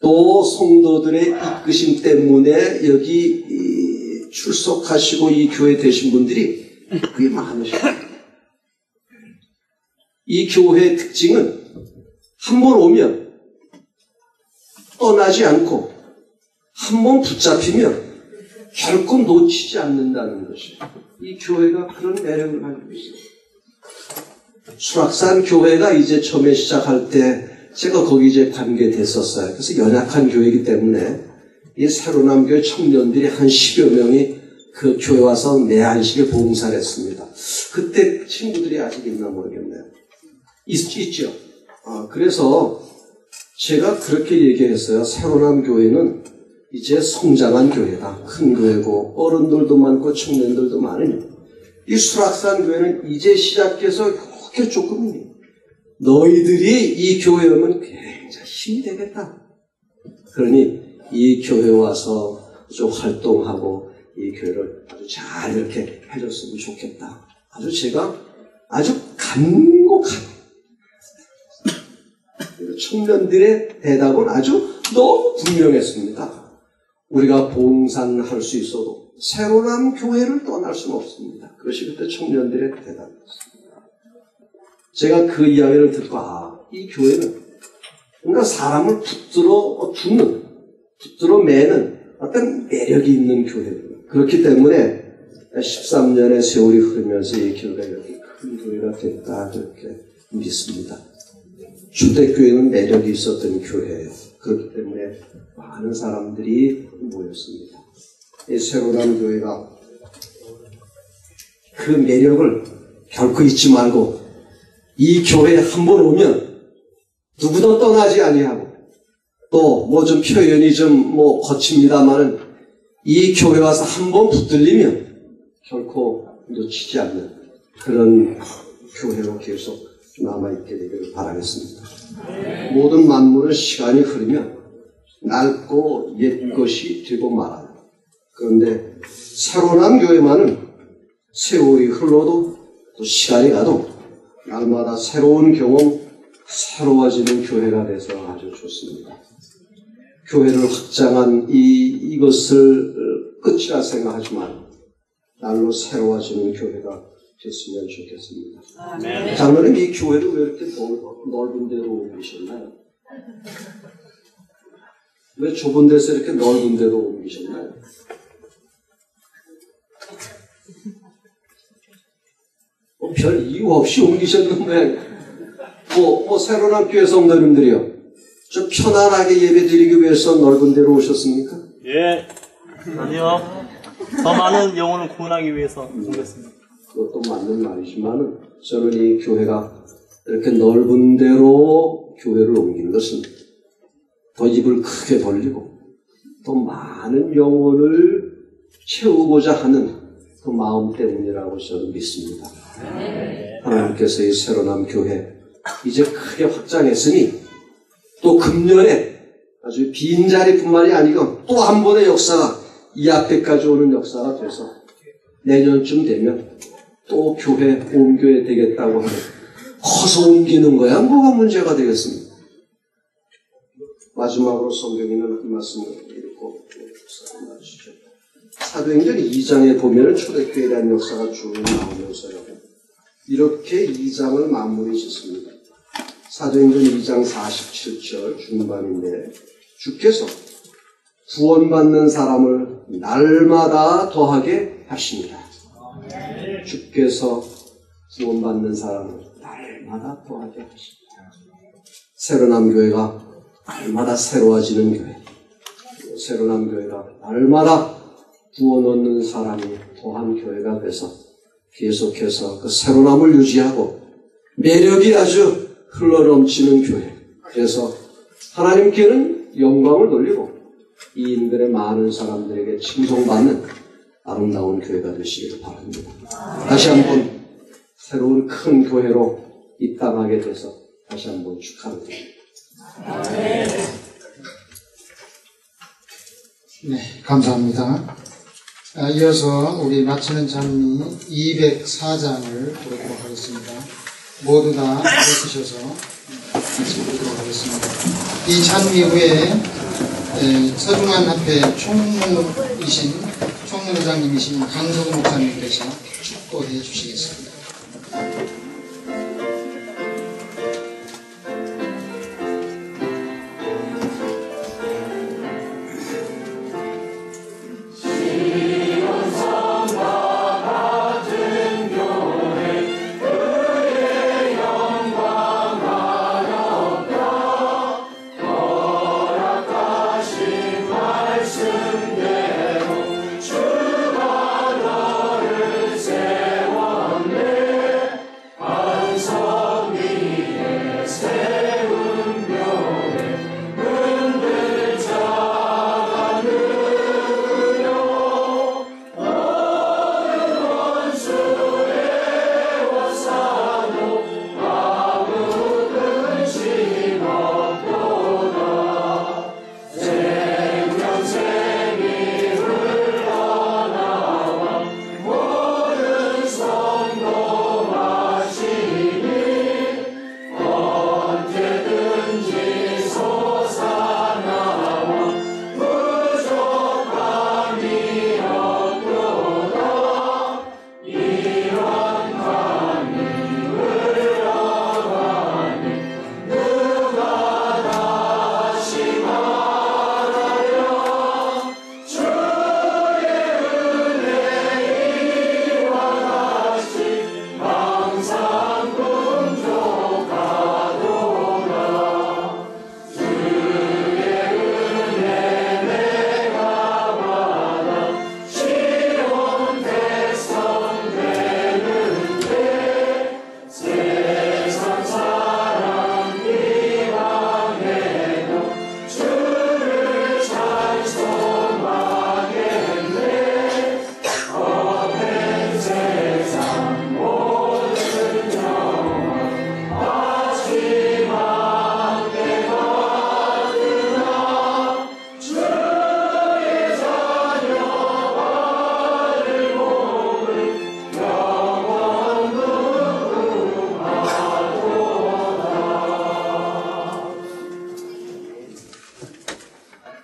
또 성도들의 이끄심 때문에 여기 출석하시고 이 교회 되신 분들이 꽤 많으셔요. 이 교회의 특징은 한 번 오면 떠나지 않고 한 번 붙잡히면 결코 놓치지 않는다는 것이 이 교회가 그런 매력을 가지고 있어요. 수락산 교회가 이제 처음에 시작할 때 제가 거기 이제 관계됐었어요. 그래서 연약한 교회이기 때문에 이 새로남 교회 청년들이 한 10여 명이 그 교회 와서 내한식에 봉사를 했습니다. 그때 친구들이 아직 있나 모르겠네요. 있죠. 그래서 제가 그렇게 얘기했어요. 새로남 교회는 이제 성장한 교회다. 큰 교회고 어른들도 많고 청년들도 많으니 이 수락산 교회는 이제 시작해서 이렇게 조금 너희들이 이 교회에 오면 굉장히 힘이 되겠다. 그러니 이 교회에 와서 좀 활동하고 이 교회를 아주 잘 이렇게 해줬으면 좋겠다. 아주 제가 아주 간곡한 청년들의 대답은 아주 너무 분명했습니다. 우리가 봉사할 수 있어도 새로남 교회를 떠날 수는 없습니다. 그것이 그때 청년들의 대답이었습니다. 제가 그 이야기를 듣고 이 교회는 뭔가 사람을 붙들어 매는 어떤 매력이 있는 교회입니다. 그렇기 때문에 13년의 세월이 흐르면서 이 교회가 이렇게 큰 교회가 됐다 그렇게 믿습니다. 초대교회는 매력이 있었던 교회예요. 그렇기 때문에 많은 사람들이 모였습니다. 이 새로운 교회가 그 매력을 결코 잊지 말고 이 교회에 한 번 오면 누구도 떠나지 아니하고 또 뭐 좀 표현이 좀 거칩니다만은 이 교회 와서 한 번 붙들리면 결코 놓치지 않는 그런 교회로 계속 남아있게 되기를 바라겠습니다. 모든 만물은 시간이 흐르면 낡고 옛것이 되고 말아요. 그런데 새로운 교회만은 세월이 흘러도 또 시간이 가도 날마다 새로운 경험, 새로워지는 교회가 돼서 아주 좋습니다. 교회를 확장한 이것을 끝이라 생각하지만 날로 새로워지는 교회가 됐으면 좋겠습니다. 장로님, 이 교회를 왜 이렇게 넓은 데로 옮기셨나요? 왜 좁은 데서 이렇게 넓은 데로 옮기셨나요? 별 이유 없이 옮기셨는데 새로운 교회 성도님들이요, 좀 편안하게 예배 드리기 위해서 넓은 데로 오셨습니까? 예, 아니요. 더 많은 영혼을 구원하기 위해서 옮겼습니다. 그것도 맞는 말이지만은 저는 이 교회가 이렇게 넓은 데로 교회를 옮기는 것은 더 입을 크게 벌리고 더 많은 영혼을 채우고자 하는 그 마음 때문이라고 저는 믿습니다. 하나님께서 이 새로남 교회 이제 크게 확장했으니 또 금년에 아주 빈자리뿐만이 아니고 또 한 번의 역사가 이 앞에까지 오는 역사가 돼서 내년쯤 되면 또 교회 옮겨야 되겠다고 하면 커서 옮기는 거야 뭐가 문제가 되겠습니까? 마지막으로 성경에는 한 말씀을 읽고 말씀하시죠. 사도행전 2장에 보면 초대교회에 대한 역사가 쭉 나오면서요, 이렇게 2장을 마무리 짓습니다. 사도행전 2장 47절 중반인데, 주께서 구원받는 사람을 날마다 더하게 하십니다. 주께서 구원받는 사람을 날마다 더하게 하십니다. 새로남 교회가 날마다 새로워지는 교회, 새로남 교회가 날마다 구원 얻는 사람이 더한 교회가 돼서 계속해서 그 새로남을 유지하고 매력이 아주 흘러넘치는 교회, 그래서 하나님께는 영광을 돌리고 이인들의 많은 사람들에게 칭송받는 아름다운 교회가 되시기를 바랍니다. 다시 한번 새로운 큰 교회로 입당하게 돼서 다시 한번 축하드립니다. 네, 감사합니다. 이어서 우리 마치는 장미 204장을 부르도록 하겠습니다. 모두 다 일어서셔서 말씀드리도록 하겠습니다. 이 찬미 후에 서중환 합회 총무회장님이신 강석우 목사님께서 축도해 주시겠습니다.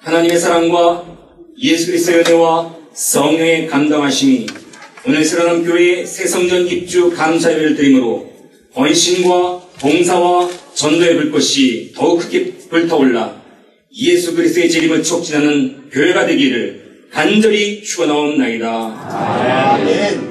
하나님의 사랑과 예수 그리스도의 은혜와 성령의 감당하심이 오늘 새로운 교회의 새성전 입주 감사예배를 드림으로 헌신과 봉사와 전도의 불꽃이 더욱 크게 불타올라 예수 그리스도의 재림을 촉진하는 교회가 되기를 간절히 축원하옵나이다. 아멘.